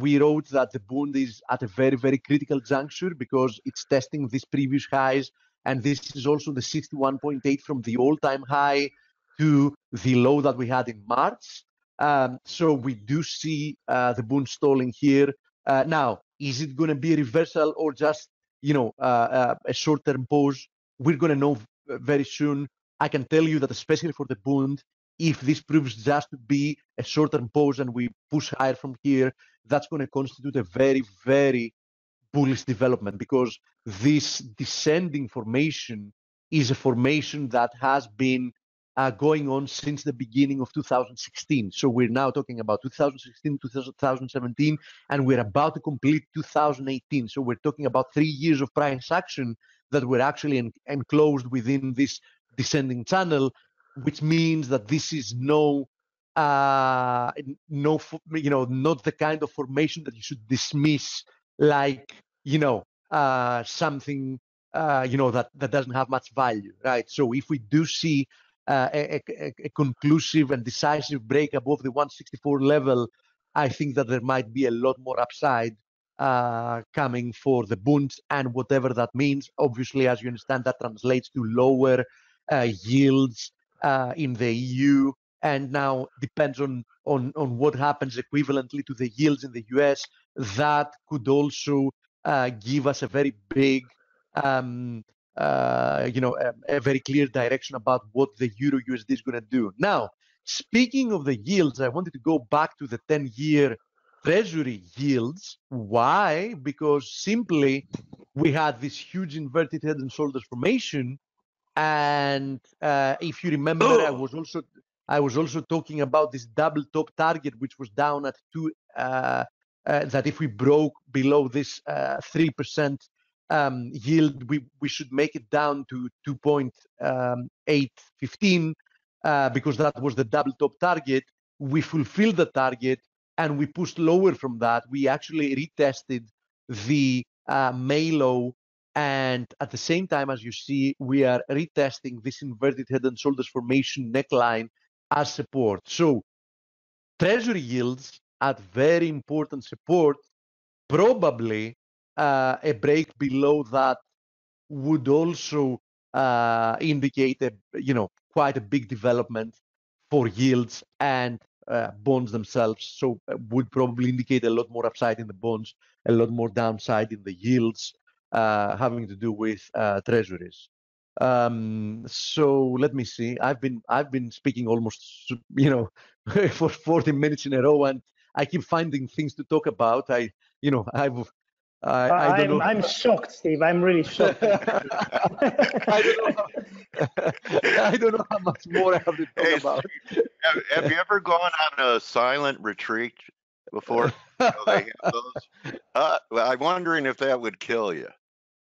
We wrote that the Bund is at a very, very critical juncture because it's testing these previous highs. And this is also the 61.8 from the all-time high to the low that we had in March. So we do see the Bund stalling here. Now, is it going to be a reversal or just, a short-term pause? We're going to know very soon. I can tell you that especially for the Bund, if this proves just to be a short-term pause and we push higher from here, that's going to constitute a very, very bullish development because this descending formation is a formation that has been going on since the beginning of 2016. So we're now talking about 2016, 2017, and we're about to complete 2018. So we're talking about 3 years of price action that were actually enclosed within this descending channel, which means that this is not the kind of formation that you should dismiss like, something, that doesn't have much value, right? So if we do see a conclusive and decisive break above the 164 level, I think that there might be a lot more upside coming for the Bunds and whatever that means. Obviously, as you understand, that translates to lower yields in the EU, and now depends on what happens equivalently to the yields in the US. That could also give us a very big a very clear direction about what the Euro USD is going to do. Now, speaking of the yields, I wanted to go back to the 10-year Treasury yields. Why? Because simply we had this huge inverted head and shoulders formation. And if you remember, I was also talking about this double top target, which was down at 2, that if we broke below this 3% yield, we should make it down to 2.815 because that was the double top target. We fulfilled the target and we pushed lower from that. We actually retested the May low, and at the same time, as you see, we are retesting this inverted head and shoulders formation neckline as support. So Treasury yields at very important support. Probably a break below that would also indicate quite a big development for yields and bonds themselves. So would probably indicate a lot more upside in the bonds, a lot more downside in the yields, having to do with treasuries. So let me see. I've been speaking almost for 40 minutes in a row, and I keep finding things to talk about. I don't know. I'm shocked, Steve. I'm really shocked. I don't know how much more I have to talk about. Have you ever gone on a silent retreat before? They have those. I'm wondering if that would kill you.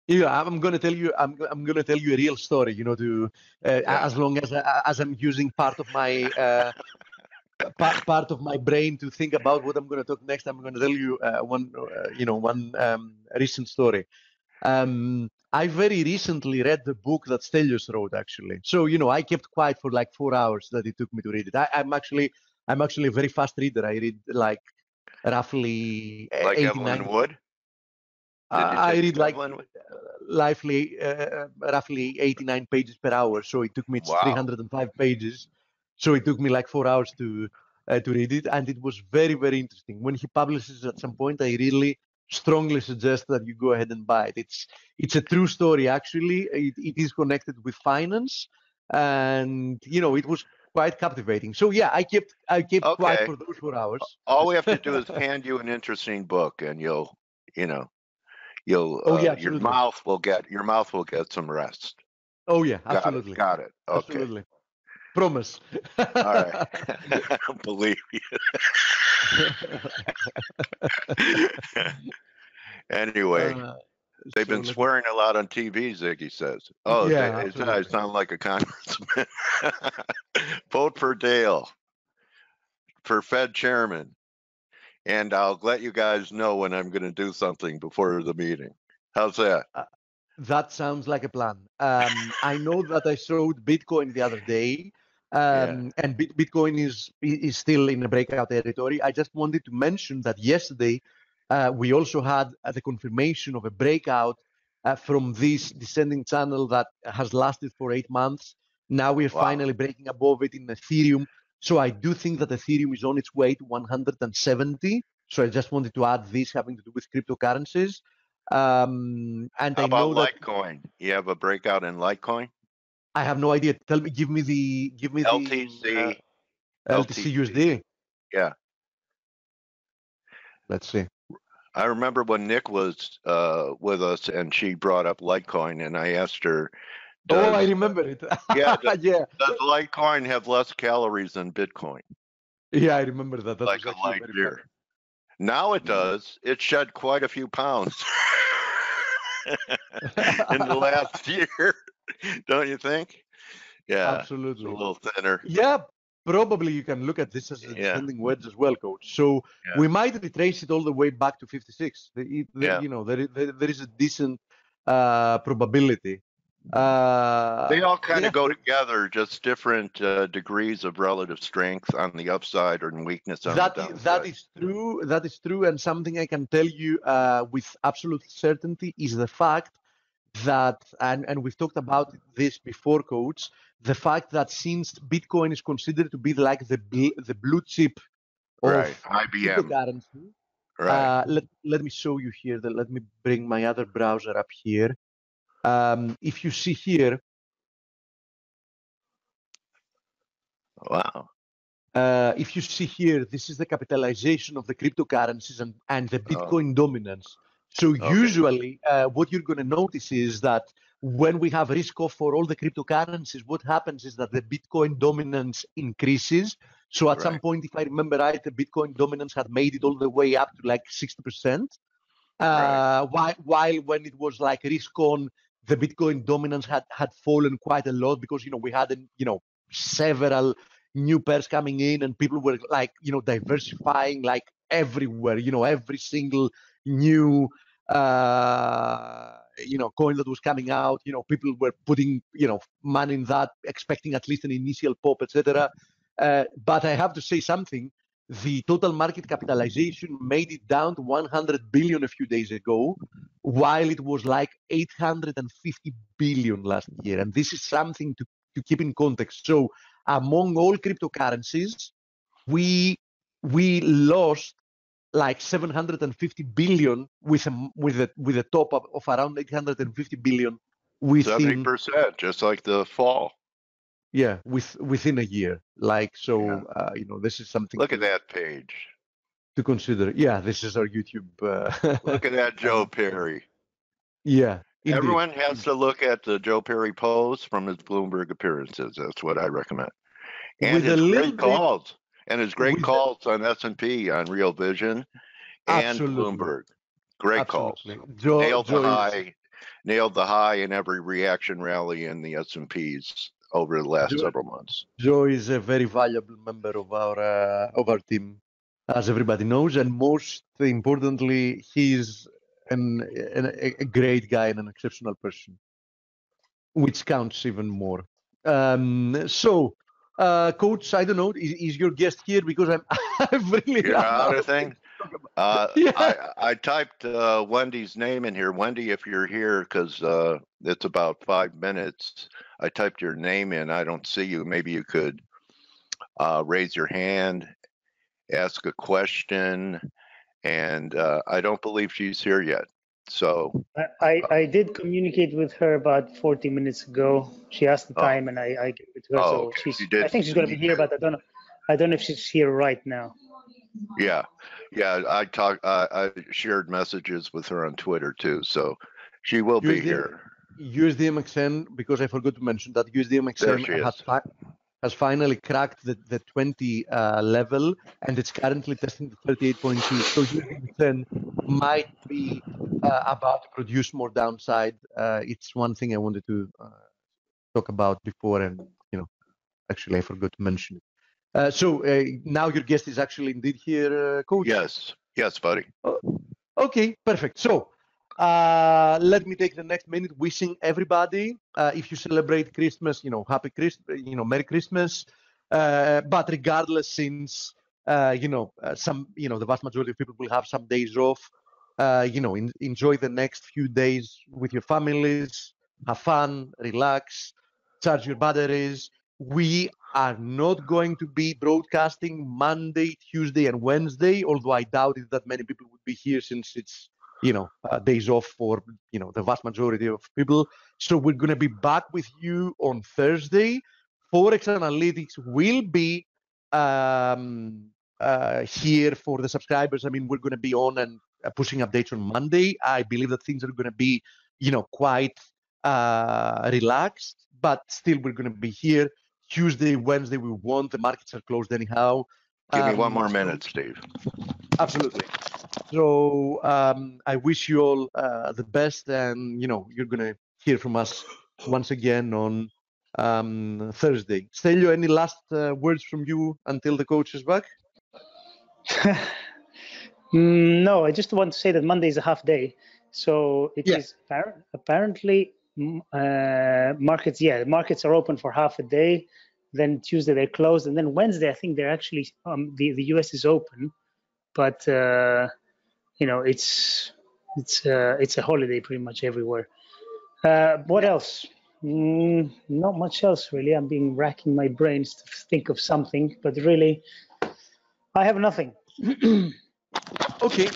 Yeah, I'm going to tell you. I'm going to tell you a real story. As long as I'm using part of my part of my brain to think about what I'm going to talk next. I'm going to tell you one recent story. I very recently read the book that Stelios wrote, actually. So I kept quiet for like 4 hours that it took me to read it. I'm actually a very fast reader. I read like roughly like 89. Evelyn Wood. I read like roughly 89 pages per hour. So it took me 305 pages. So it took me like 4 hours to read it, and it was very, very interesting. When he publishes at some point, I really strongly suggest that you go ahead and buy it. It's a true story, actually. It is connected with finance, and it was quite captivating. So yeah, I kept quiet for those 4 hours. All we have to do is hand you an interesting book, and you'll you'll Oh yeah, your absolutely. mouth will get some rest. Oh yeah, absolutely. Got it. Okay. Absolutely. Promise. All right. Believe you. Anyway, they've been swearing a lot on TV, Ziggy says. Oh, yeah, I sound like a congressman. Vote for Dale for Fed chairman. And I'll let you guys know when I'm going to do something before the meeting. How's that? That sounds like a plan. I know that I showed Bitcoin the other day, and Bitcoin is still in a breakout territory. I just wanted to mention that yesterday we also had the confirmation of a breakout from this descending channel that has lasted for 8 months. Now we're finally breaking above it in Ethereum. So I do think that Ethereum is on its way to 170. So I just wanted to add this having to do with cryptocurrencies. And how about Litecoin? You have a breakout in Litecoin? I have no idea. Tell me, give me the LTC. LTC USD. Yeah. Let's see. I remember when Nick was with us and she brought up Litecoin, and I asked her, I remember it. Yeah, does Litecoin have less calories than Bitcoin? Yeah, I remember that. That like was a light beer. Now it does. It shed quite a few pounds in the last year, don't you think? Yeah, absolutely. It's a little thinner. Yeah, probably you can look at this as a descending wedge as well, Coach. So we might retrace it all the way back to 56. You know, there is a decent probability. They all kind of go together, just different degrees of relative strength on the upside or weakness on the downside. That is true. That is true. And something I can tell you with absolute certainty is the fact that, and we've talked about this before, Coach, the fact that since Bitcoin is considered to be like the blue chip of IBM cryptocurrency, right. Let me show you here. Let me bring my other browser up here. If you see here, wow. If you see here, this is the capitalization of the cryptocurrencies and the Bitcoin dominance. So usually what you're going to notice is that when we have risk off for all the cryptocurrencies, what happens is that the Bitcoin dominance increases. So at some point, if I remember right, the Bitcoin dominance had made it all the way up to like 60%. While when it was like risk on, the Bitcoin dominance had fallen quite a lot because, we had, several new pairs coming in and people were like, diversifying like everywhere, every single new, coin that was coming out, people were putting, money in that, expecting at least an initial pop, etc. But I have to say something. The total market capitalization made it down to 100 billion a few days ago, while it was like 850 billion last year. And this is something to keep in context. So among all cryptocurrencies, we lost like 750 billion with a top up of around 850 billion within 70%, just like the fall. Yeah, within a year. Like, so, this is something. Look at that page. To consider. Yeah, this is our YouTube. Look at that Joe Perry. Yeah. Indeed. Everyone has to look at the Joe Perry pose from his Bloomberg appearances. That's what I recommend. And his great calls. And his great calls on S&P, on Real Vision, and Bloomberg. Great calls. Nailed the high in every reaction rally in the S&Ps over the last several months. Joe is a very valuable member of our team, as everybody knows, and most importantly, he's a great guy and an exceptional person, which counts even more. Coach, I don't know, is your guest here? Because I've really You're out of things. I typed Wendy's name in here. Wendy, if you're here, because it's about 5 minutes. I typed your name in. I don't see you. Maybe you could raise your hand, ask a question, and I don't believe she's here yet. So I did communicate with her about 40 minutes ago. She asked the time, and I gave it to her. So I think she's going to be here, but I don't know if she's here right now. Yeah, yeah. I shared messages with her on Twitter too, so she will be here. USDMXN, because I forgot to mention that There USDMXN she is. has finally cracked the 20 level, and it's currently testing the 38.2. So USDMXN might be about to produce more downside. It's one thing I wanted to talk about before, and actually I forgot to mention it. So now your guest is actually indeed here, Coach. Yes, buddy. Oh, okay, perfect. So let me take the next minute wishing everybody, if you celebrate Christmas, happy Christmas, Merry Christmas. But regardless, since the vast majority of people will have some days off, enjoy the next few days with your families, have fun, relax, charge your batteries. We are not going to be broadcasting Monday, Tuesday, and Wednesday, although I doubt it that many people would be here since it's days off for the vast majority of people. So we're going to be back with you on Thursday. ForexAnalytix will be here for the subscribers. I mean, we're going to be on and pushing updates on Monday. I believe that things are going to be, quite relaxed, but still we're going to be here. Tuesday, Wednesday, we won't. The markets are closed anyhow. Give me one more minute, Steve. Absolutely. So I wish you all the best, and you're gonna hear from us once again on Thursday. Stelio, any last words from you until the coach is back? No, I just want to say that Monday is a half day, so it is apparently markets. Yeah, markets are open for half a day. Then Tuesday they're closed, and then Wednesday I think they're actually the US is open, but it's a holiday pretty much everywhere. What else? Not much else really. I'm racking my brains to think of something, but really, I have nothing. Okay.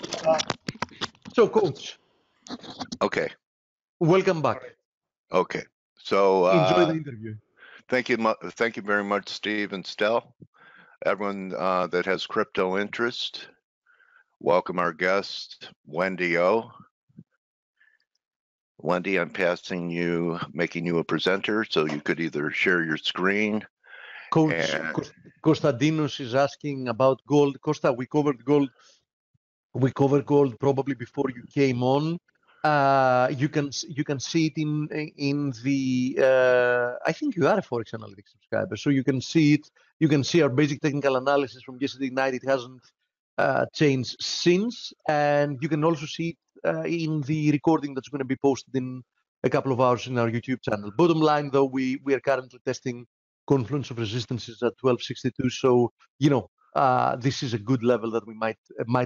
So, Coach. Okay. Welcome back. Okay. So enjoy the interview. Thank you very much, Steve and Stel. Everyone that has crypto interest, welcome our guest, Wendy O. Wendy, I'm making you a presenter, so you could either share your screen. Coach Konstantinos is asking about gold. Costa, we covered gold. We covered gold probably before you came on. You can see it in the. I think you are a ForexAnalytix subscriber, so you can see it. You can see our basic technical analysis from yesterday night. It hasn't changed since, and you can also see it in the recording that's going to be posted in a couple of hours in our YouTube channel. Bottom line, though, we are currently testing confluence of resistances at 1262. So this is a good level that we might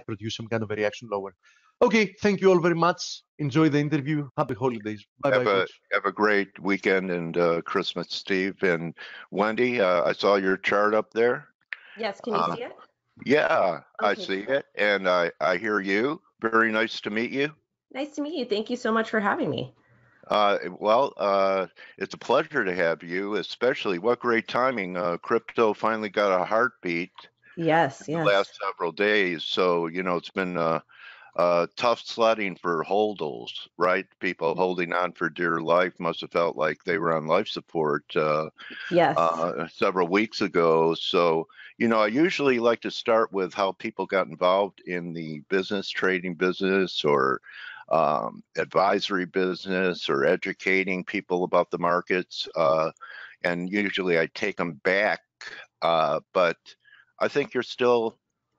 produce some kind of a reaction lower. Okay, thank you all very much. Enjoy the interview. Happy holidays. Bye-bye, Coach. Have a great weekend and Christmas, Steve. And Wendy, I saw your chart up there. Yes, can you see it? Yeah, okay. I see it, and I hear you. Very nice to meet you. Nice to meet you. Thank you so much for having me. It's a pleasure to have you, especially what great timing. Crypto finally got a heartbeat. Yes. The last several days. So, it's been tough sledding for holders, right? People holding on for dear life must have felt like they were on life support several weeks ago. So, I usually like to start with how people got involved in the trading business or advisory business or educating people about the markets. And usually I take them back, but I think you're still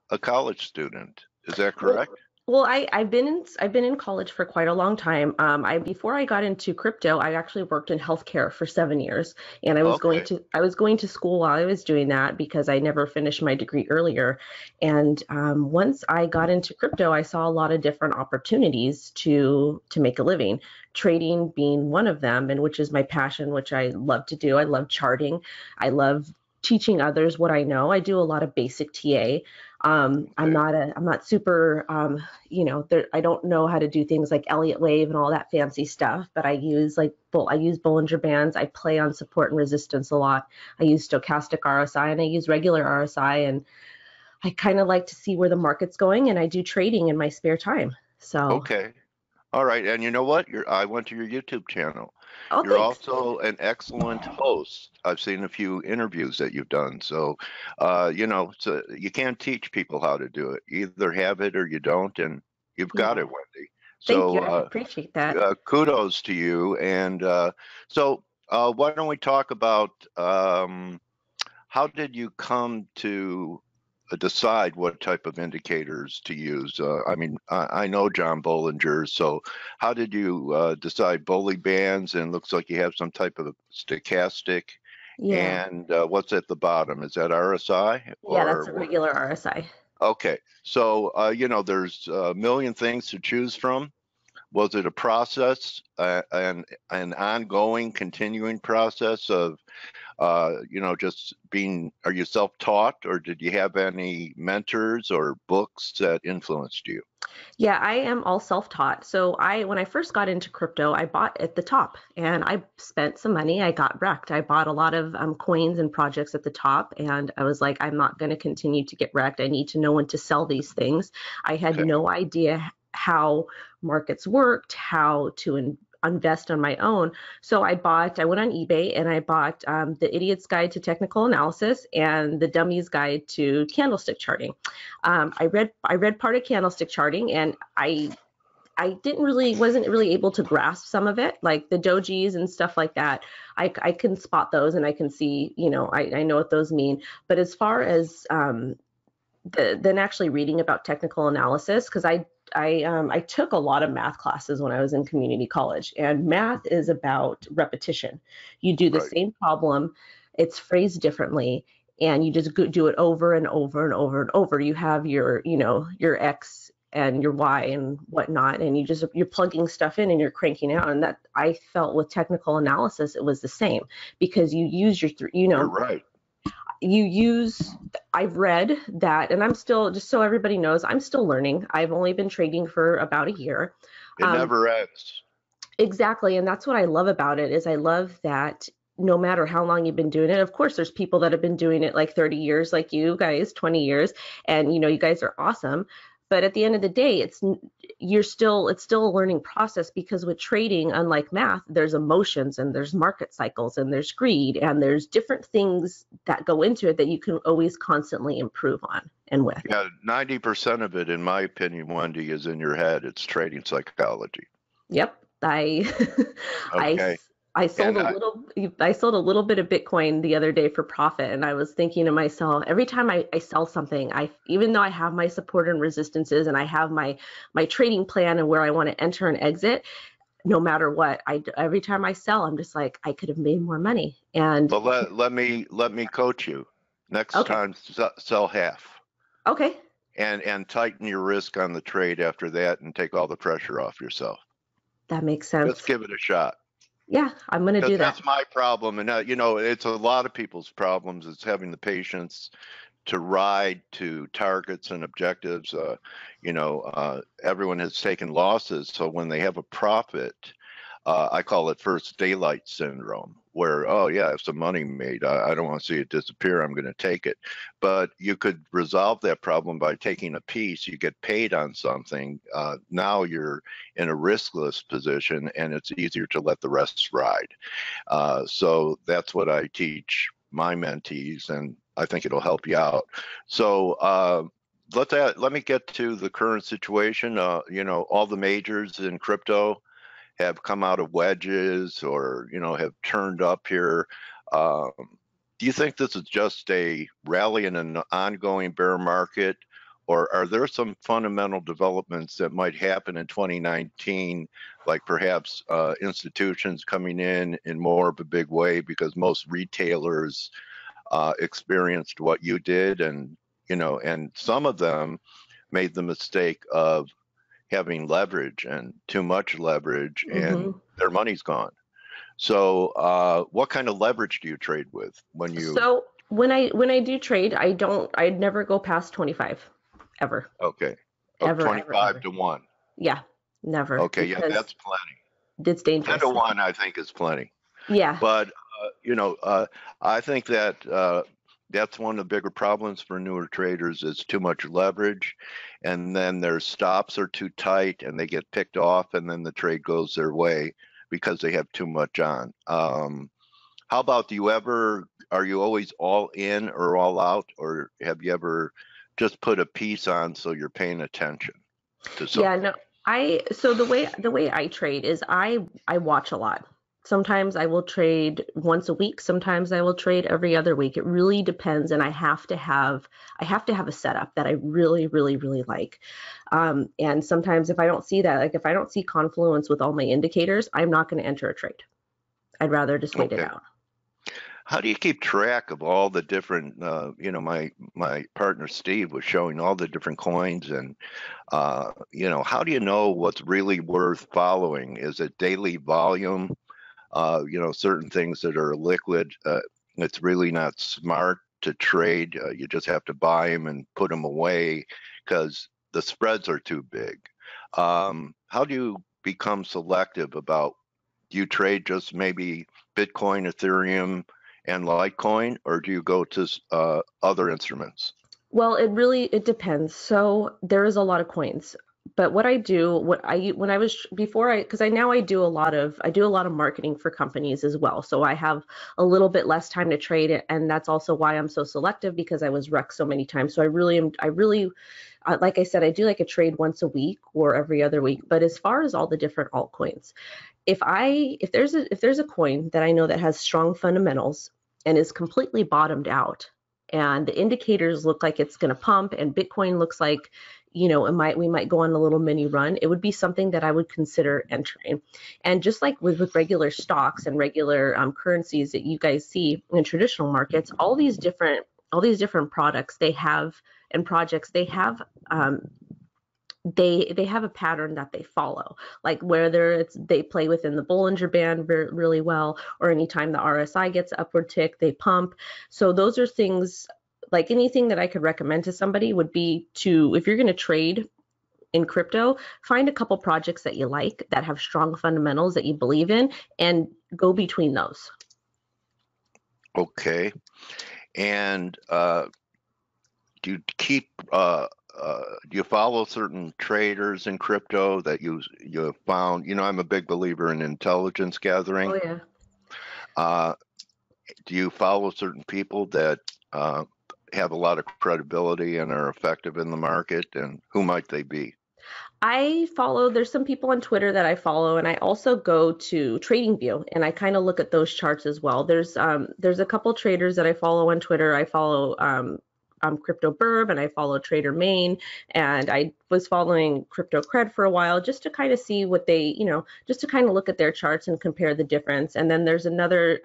a college student. Is that correct? Well, I've been in college for quite a long time. Before I got into crypto, I actually worked in healthcare for 7 years, and I was going to school while I was doing that because I never finished my degree earlier. And once I got into crypto, I saw a lot of different opportunities to make a living. Trading being one of them, and which is my passion, which I love to do. I love charting. I love teaching others what I know. I do a lot of basic TA. I'm not super, I don't know how to do things like Elliott wave and all that fancy stuff, but I use Bollinger Bands. I play on support and resistance a lot. I use stochastic RSI and I use regular RSI. And I kind of like to see where the market's going, and I do trading in my spare time. So Okay. All right. And you know what? I went to your YouTube channel. oh, You're thanks. also an excellent host. I've seen a few interviews that you've done. So, so you can't teach people how to do it. You either have it or you don't, and you've got it, Wendy. Thank you. So, I appreciate that. kudos to you. And why don't we talk about how did you come to decide what type of indicators to use? I know John Bollinger's, so how did you decide Boley bands? And looks like you have some type of stochastic. Yeah. And what's at the bottom? Is that RSI? Yeah, that's a regular RSI. Okay, so there's a million things to choose from. Was it a process, an ongoing, continuing process of just being, are you self-taught, or did you have any mentors or books that influenced you? Yeah, I am all self-taught. So when I first got into crypto, I bought at the top and I spent some money. I got wrecked. I bought a lot of coins and projects at the top, and I was like, I'm not going to continue to get wrecked. I need to know when to sell these things. I had no idea how markets worked, how to invest on my own. So I went on eBay and I bought The Idiot's Guide to Technical Analysis and The Dummy's Guide to Candlestick Charting. I read part of candlestick charting, and I wasn't really able to grasp some of it, like the dojis and stuff like that. I can spot those and I can see, I know what those mean. But as far as then actually reading about technical analysis, because I took a lot of math classes when I was in community college, and math is about repetition. You do the same problem, it's phrased differently, and you just do it over and over and over and over. You have your X and your Y and whatnot, and you're plugging stuff in and you're cranking out. And that, I felt with technical analysis, it was the same, because you use You're right. I've read that, and I'm still, just so everybody knows, I'm still learning. I've only been trading for about a year. It never ends. Exactly. And that's what I love about it, is I love that no matter how long you've been doing it, of course, there's people that have been doing it like 30 years, like you guys, 20 years, and you guys are awesome. But at the end of the day, it's still a learning process, because with trading, unlike math, there's emotions and there's market cycles and there's greed and there's different things that go into it that you can always constantly improve on and with. Yeah, 90% of it, in my opinion, Wendy, is in your head. It's trading psychology. Yep. Okay. I sold a little bit of Bitcoin the other day for profit, and I was thinking to myself, every time I sell something, even though I have my support and resistances and I have my trading plan and where I want to enter and exit, no matter what, every time I sell, I'm just like, I could have made more money. And well, let me coach you. Next time, sell half. Okay. And tighten your risk on the trade after that, and take all the pressure off yourself. That makes sense. Let's give it a shot. Yeah, I'm going to do that. That's my problem. And, it's a lot of people's problems, is having the patience to ride to targets and objectives. Everyone has taken losses. So when they have a profit, I call it first daylight syndrome, where, oh, yeah, if some money made, I don't want to see it disappear. I'm going to take it. But you could resolve that problem by taking a piece. You get paid on something. Now you're in a riskless position, and it's easier to let the rest ride. So that's what I teach my mentees, and I think it'll help you out. So let me get to the current situation. All the majors in crypto have come out of wedges, or have turned up here. Do you think this is just a rally in an ongoing bear market, or are there some fundamental developments that might happen in 2019, like perhaps institutions coming in more of a big way, because most retailers experienced what you did, and some of them made the mistake of having leverage, and too much leverage, and their money's gone. So what kind of leverage do you trade with when you? So when I do trade, I'd never go past 25, ever. Okay. Ever. 25 to 1. Yeah, never. Okay, yeah, that's plenty. It's dangerous. 10 to 1, I think, is plenty. Yeah. But I think that that's one of the bigger problems for newer traders is too much leverage, and then their stops are too tight and they get picked off, and then the trade goes their way because they have too much on. How about, are you always all in or all out, or have you ever just put a piece on so you're paying attention to something? Yeah, no, so the way I trade is I watch a lot. Sometimes I will trade once a week. Sometimes I will trade every other week. It really depends, and I have to have a setup that I really, really, really like. And sometimes if I don't see that, like if I don't see confluence with all my indicators, I'm not going to enter a trade. I'd rather just wait it out. How do you keep track of all the different, my partner Steve was showing all the different coins, and, how do you know what's really worth following? Is it daily volume? Certain things that are liquid, it's really not smart to trade. You just have to buy them and put them away because the spreads are too big. How do you become selective about, do you trade just maybe Bitcoin, Ethereum, and Litecoin, or do you go to other instruments? Well, it depends. So there is a lot of coins. But what I do, because I do a lot of marketing for companies as well. So I have a little bit less time to trade it, and that's also why I'm so selective, because I was wrecked so many times. So I really, like I said, I do like a trade once a week or every other week. But as far as all the different altcoins, if there's a coin that I know that has strong fundamentals and is completely bottomed out, and the indicators look like it's going to pump, and Bitcoin looks like, we might go on a little mini run, it would be something that I would consider entering. And just like with regular stocks and regular currencies that you guys see in traditional markets, all these different products they have and projects they have, they have a pattern that they follow, like whether they play within the Bollinger Band really well, or anytime the RSI gets upward tick, they pump. So those are things, like anything that I could recommend to somebody would be to, if you're going to trade in crypto, find a couple projects that you like that have strong fundamentals that you believe in, and go between those. Okay. And do you keep do you follow certain traders in crypto that you have found? I'm a big believer in intelligence gathering. Oh yeah. Do you follow certain people that have a lot of credibility and are effective in the market, and who might they be? There's some people on Twitter that I follow, and I also go to TradingView and I kind of look at those charts as well. There's a couple traders that I follow on Twitter. I follow Crypto Burb, and I follow Trader Main, and I was following Crypto Cred for a while just to kind of see what they, just to kind of look at their charts and compare the difference. And then there's another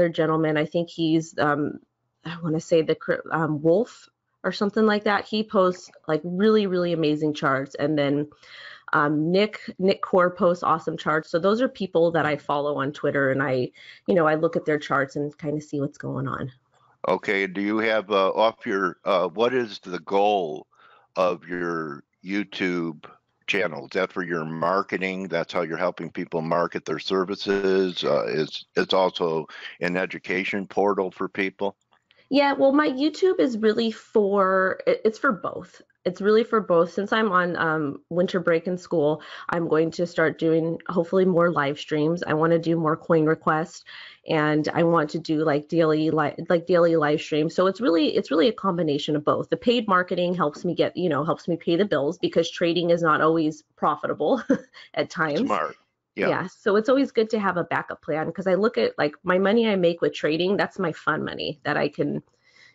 gentleman, I think he's I want to say the Wolf or something like that. He posts like really, really amazing charts. And then Nick Core posts awesome charts. So those are people that I follow on Twitter, and I look at their charts and kind of see what's going on. Okay. Do you have what is the goal of your YouTube channel? Is that for your marketing? That's how you're helping people market their services? It's also an education portal for people? Yeah, well, my YouTube is really it's for both. It's really for both. Since I'm on winter break in school, I'm going to start doing hopefully more live streams. I want to do more coin requests, and I want to do like daily live streams. So it's really a combination of both. The paid marketing helps me pay the bills, because trading is not always profitable at times. Smart. Yeah. So it's always good to have a backup plan, because I look at like my money I make with trading, that's my fun money that I can,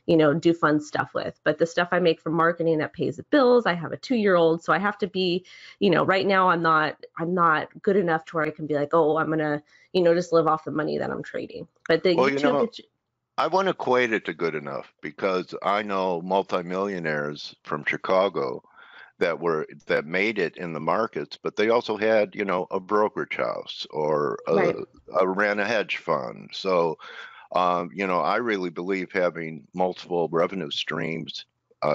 do fun stuff with. But the stuff I make from marketing that pays the bills, I have a 2-year-old, so I have to be, right now I'm not good enough to where I can be like, oh, I'm gonna, just live off the money that I'm trading. But the YouTube, I want to equate it to good enough, because I know multimillionaires from Chicago that made it in the markets, but they also had, a brokerage house or ran a hedge fund. So, I really believe having multiple revenue streams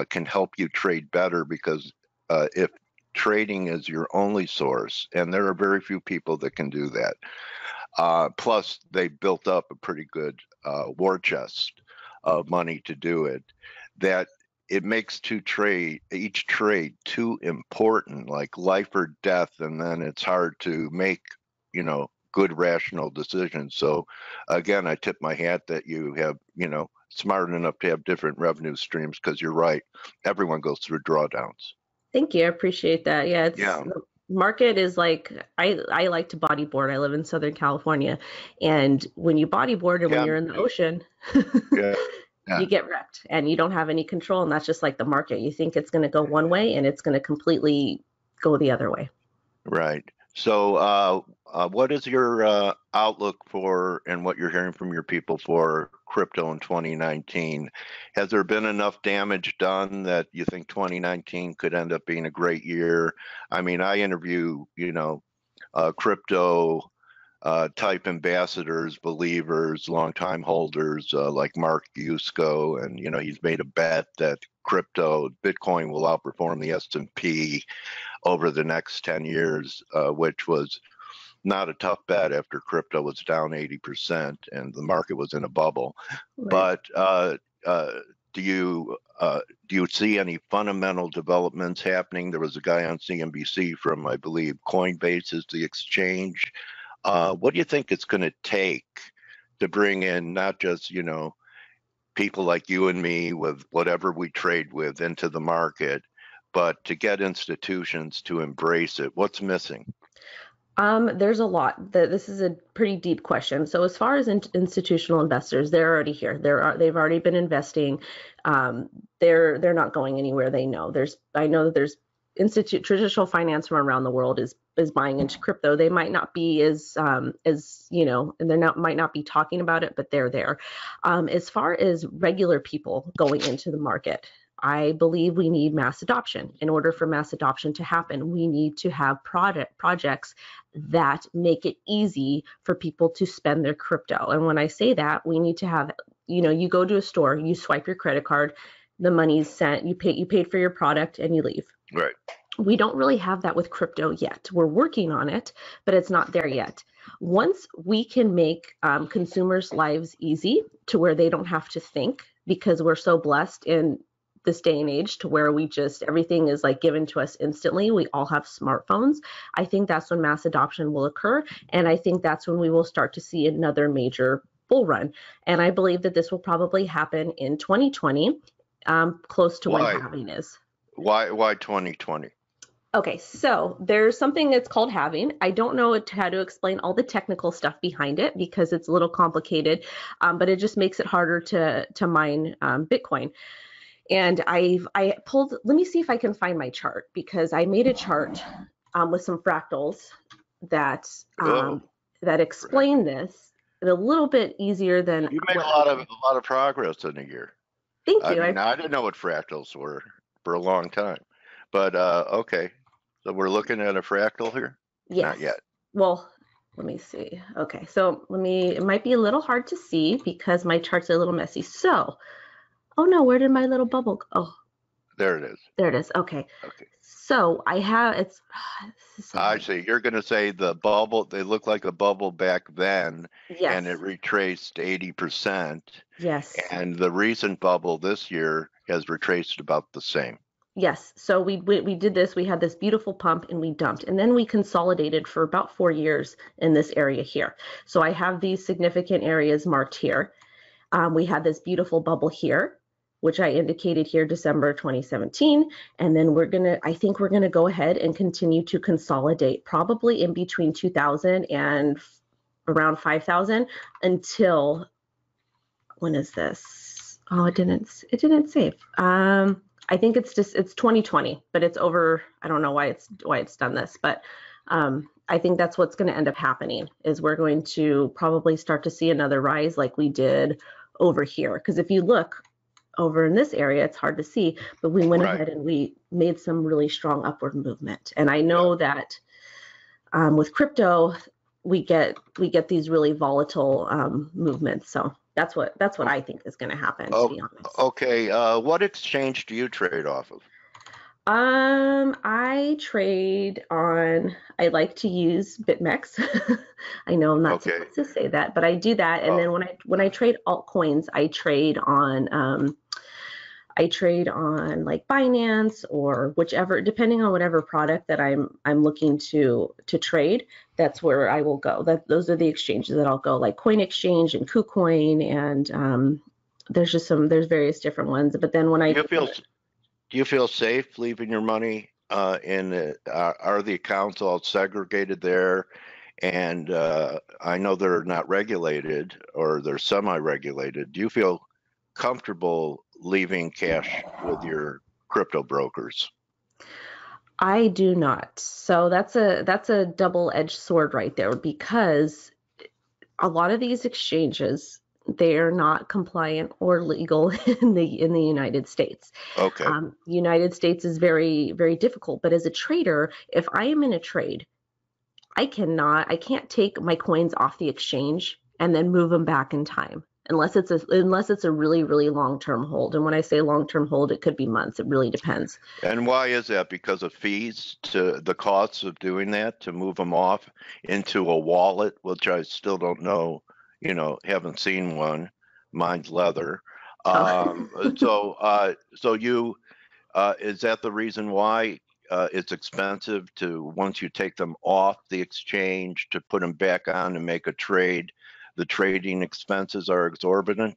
can help you trade better, because if trading is your only source, and there are very few people that can do that, plus they built up a pretty good war chest. money to do it, that it makes each trade too important, like life or death, and then it's hard to make, good rational decisions. So again, I tip my hat that you have, smart enough to have different revenue streams, because you're right, everyone goes through drawdowns. Thank you. I appreciate that. Yeah, the market is like, I like to bodyboard. I live in Southern California, and when you bodyboard and when you're in the ocean, you get wrecked and you don't have any control, and that's just like the market. You think it's going to go one way and it's going to completely go the other way. Right. So what is your outlook for, and what you're hearing from your people for crypto in 2019? Has there been enough damage done that you think 2019 could end up being a great year? I mean, I interview, crypto type ambassadors, believers, longtime holders like Mark Yusko, and he's made a bet that Bitcoin will outperform the S&P over the next 10 years, which was not a tough bet after crypto was down 80% and the market was in a bubble. Right. But do you see any fundamental developments happening? There was a guy on CNBC from, I believe, Coinbase is the exchange. What do you think it's going to take to bring in not just, people like you and me with whatever we trade with into the market, but to get institutions to embrace it? What's missing? There's a lot. This is a pretty deep question. So as far as institutional investors, they're already here. They've already been investing. They're not going anywhere. I know that there's traditional finance from around the world is buying into crypto. They might not be and might not be talking about it, but they're there. As far as regular people going into the market, I believe we need mass adoption. In order for mass adoption to happen, we need to have projects that make it easy for people to spend their crypto. And when I say that, we need to have, you go to a store, you swipe your credit card, the money's sent, you paid for your product, and you leave. Right. We don't really have that with crypto yet. We're working on it, but it's not there yet. Once we can make consumers' lives easy to where they don't have to think, because we're so blessed in this day and age to where everything is like given to us instantly. We all have smartphones. I think that's when mass adoption will occur. And I think that's when we will start to see another major bull run. And I believe that this will probably happen in 2020, close to when halving is. Why 2020? Okay, so there's something that's called halving. I don't know how to explain all the technical stuff behind it because it's a little complicated, but it just makes it harder to mine Bitcoin. And I pulled, let me see if I can find my chart, because I made a chart with some fractals that explain this a little bit easier than you made a lot of progress in a year. Thank you. I didn't know what fractals were for a long time, but okay. So we're looking at a fractal here? Yes. Not yet. Well, let me see. Okay, so it might be a little hard to see because my chart's a little messy. So, oh no, where did my little bubble go? Oh, there it is. There it is. Okay. So I have I see. You're going to say the bubble, they look like a bubble back then, yes, and it retraced 80%. Yes. And the recent bubble this year has retraced about the same. Yes. So we did this. We had this beautiful pump and we dumped, and then we consolidated for about 4 years in this area here. So I have these significant areas marked here. We had this beautiful bubble here, which I indicated here, December 2017. And then I think we're gonna go ahead and continue to consolidate probably in between 2000 and around 5,000 until, when is this? Oh, it didn't save. I think it's 2020, but it's over. I don't know why it's done this, but I think that's what's going to end up happening is we're going to probably start to see another rise like we did over here. Because if you look over in this area, it's hard to see, but we went ahead and we made some really strong upward movement. And I know that with crypto, we get these really volatile movements. So that's what I think is going to happen, to be honest. Okay, what exchange do you trade off of? I trade on, I like to use BitMEX. I know I'm not supposed to say that, but I do that. And then when I trade altcoins, I trade on like Binance or whichever, depending on whatever product that I'm looking to trade. That's where I will go. Those are the exchanges that I'll go, like Coin Exchange and KuCoin, and there's various different ones. But then when do you feel safe leaving your money in? Are the accounts all segregated there? And I know they're not regulated, or they're semi-regulated. Do you feel comfortable leaving cash with your crypto brokers? I do not. So that's a double-edged sword right there, because a lot of these exchanges, they are not compliant or legal in the United States. Okay. United States is very, very difficult. But as a trader, if I am in a trade, I can't take my coins off the exchange and then move them back in time, unless it's a really, really long-term hold. And when I say long-term hold, it could be months. It really depends. And why is that? Because of fees, to the costs of doing that, to move them off into a wallet, which I still don't know, haven't seen one. Mine's leather. So you, is that the reason why it's expensive to, once you take them off the exchange, to put them back on and make a trade? The trading expenses are exorbitant?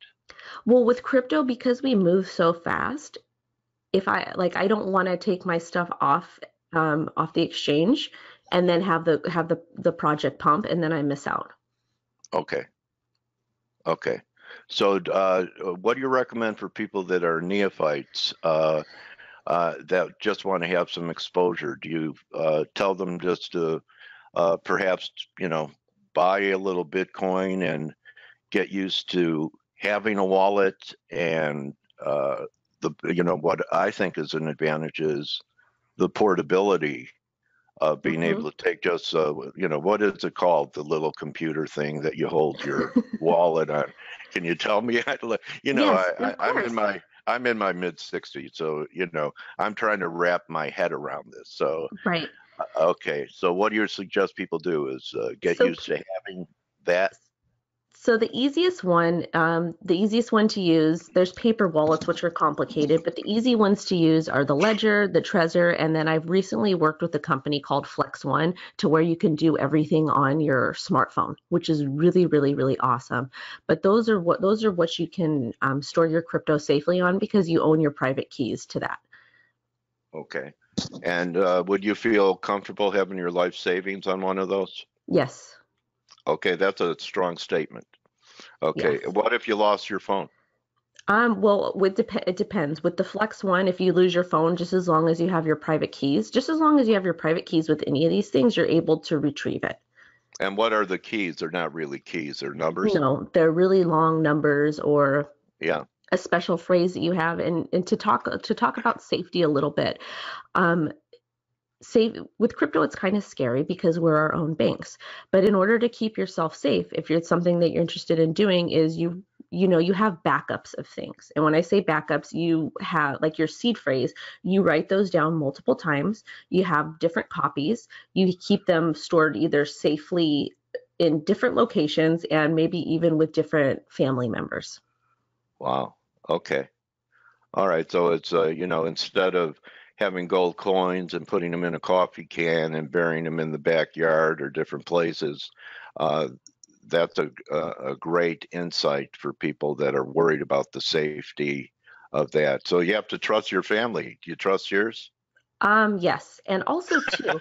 Well, with crypto, because we move so fast, I don't want to take my stuff off the exchange and then have the project pump, and then I miss out. Okay. So what do you recommend for people that are neophytes that just want to have some exposure? Do you tell them just to perhaps buy a little Bitcoin and get used to having a wallet? And what I think is an advantage is the portability of being able to take just what is it called, the little computer thing that you hold your wallet on? Can you tell me? Yes, I'm in my mid-60s, so I'm trying to wrap my head around this. So right. Okay, so what do you suggest people do is get used to having that? So the easiest one to use, there's paper wallets, which are complicated, but the easy ones to use are the Ledger, the Trezor, and then I've recently worked with a company called Flex One, to where you can do everything on your smartphone, which is really, really, really awesome. But those are what you can store your crypto safely on, because you own your private keys to that. Okay. And would you feel comfortable having your life savings on one of those? Yes. Okay, that's a strong statement. Okay, Yes. What if you lost your phone? Well, it depends. With the Flex One, if you lose your phone, just as long as you have your private keys with any of these things, you're able to retrieve it. And what are the keys? They're not really keys, they're numbers? No, they're really long numbers, or a special phrase that you have. And to talk about safety a little bit, with crypto, it's kind of scary because we're our own banks. But in order to keep yourself safe, if it's something that you're interested in doing, is you have backups of things. And when I say backups, you have, like, your seed phrase, you write those down multiple times. You have different copies. You keep them stored either safely in different locations, and maybe even with different family members. Wow. Okay. All right. So it's instead of having gold coins and putting them in a coffee can and burying them in the backyard or different places, that's a great insight for people that are worried about the safety of that. So you have to trust your family. Do you trust yours? Yes, and also too, All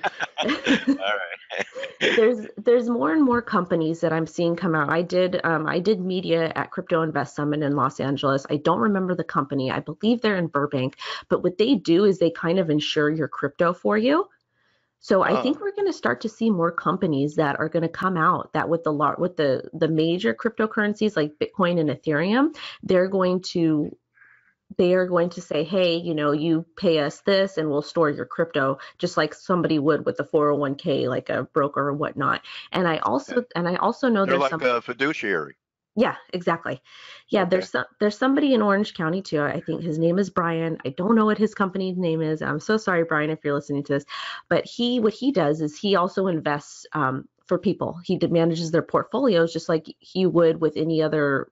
right. there's more and more companies that I'm seeing come out. I did media at Crypto Invest Summit in Los Angeles. I don't remember the company. I believe they're in Burbank, but what they do is they kind of insure your crypto for you. So I think we're going to start to see more companies that are going to come out that with the major cryptocurrencies like Bitcoin and Ethereum, they are going to say, hey, you pay us this and we'll store your crypto, just like somebody would with the 401k, like a broker or whatnot. And I also know they're like a fiduciary. Yeah, exactly. Yeah, Okay. there's somebody in Orange County too. I think his name is Brian. I don't know what his company's name is. I'm so sorry, Brian, if you're listening to this. But what he does is he also invests for people. He manages their portfolios just like he would with any other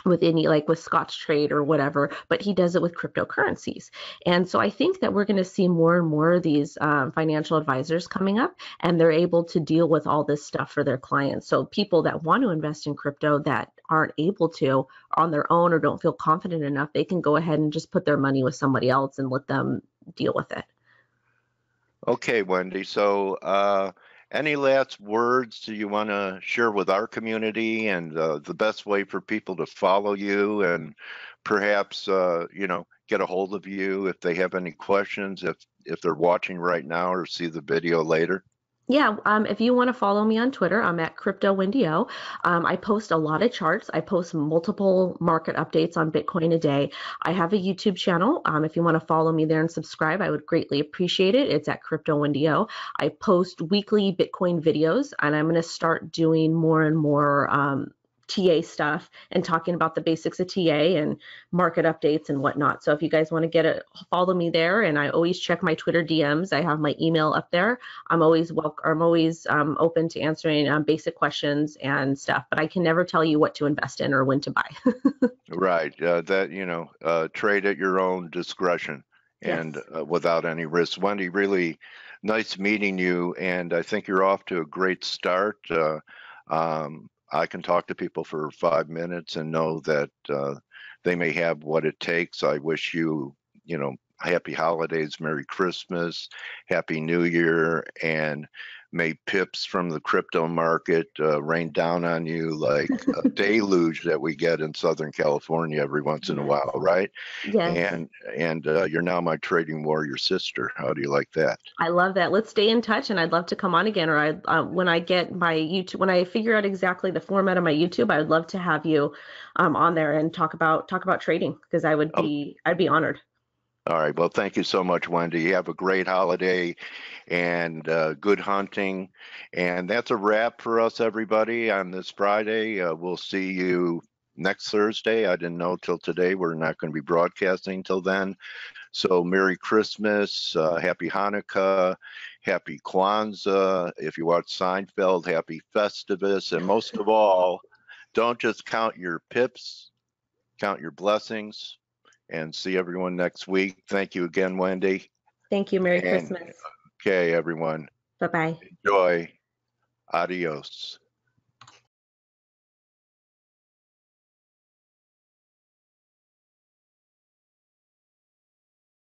with Scotch Trade or whatever, but he does it with cryptocurrencies. And so I think that we're going to see more and more of these financial advisors coming up, and they're able to deal with all this stuff for their clients. So people that want to invest in crypto that aren't able to on their own or don't feel confident enough, they can go ahead and just put their money with somebody else and let them deal with it. Okay, Wendy. So any last words do you want to share with our community, and the best way for people to follow you and perhaps, get a hold of you if they have any questions, if they're watching right now or see the video later? Yeah, if you want to follow me on Twitter, I'm at CryptoWendyO. I post a lot of charts. I post multiple market updates on Bitcoin a day. I have a YouTube channel. If you want to follow me there and subscribe, I would greatly appreciate it. It's at CryptoWendyO. I post weekly Bitcoin videos, and I'm going to start doing more and more TA stuff and talking about the basics of TA and market updates and whatnot. So if you guys want to follow me there, and I always check my Twitter DMs. I have my email up there. I'm always open to answering basic questions and stuff, but I can never tell you what to invest in or when to buy. Right. Trade at your own discretion and Yes. without any risk. Wendy, really nice meeting you, and I think you're off to a great start. I can talk to people for 5 minutes and know that they may have what it takes. I wish you, happy holidays, Merry Christmas, Happy New Year, and may pips from the crypto market rain down on you like a deluge that we get in Southern California every once in a while, right? Yes. And you're now my trading warrior sister. How do you like that? I love that. Let's stay in touch, and I'd love to come on again. Or when I get my YouTube, when I figure out exactly the format of my YouTube, I would love to have you on there and talk about trading, because I'd be honored. All right. Well, thank you so much, Wendy. You have a great holiday and good hunting. And that's a wrap for us, everybody, on this Friday. We'll see you next Thursday. I didn't know till today. We're not going to be broadcasting till then. So Merry Christmas, Happy Hanukkah, Happy Kwanzaa. If you watch Seinfeld, Happy Festivus. And most of all, don't just count your pips, count your blessings. And see everyone next week. Thank you again, Wendy. Thank you. Merry Christmas. Okay, everyone. Bye-bye. Enjoy. Adios.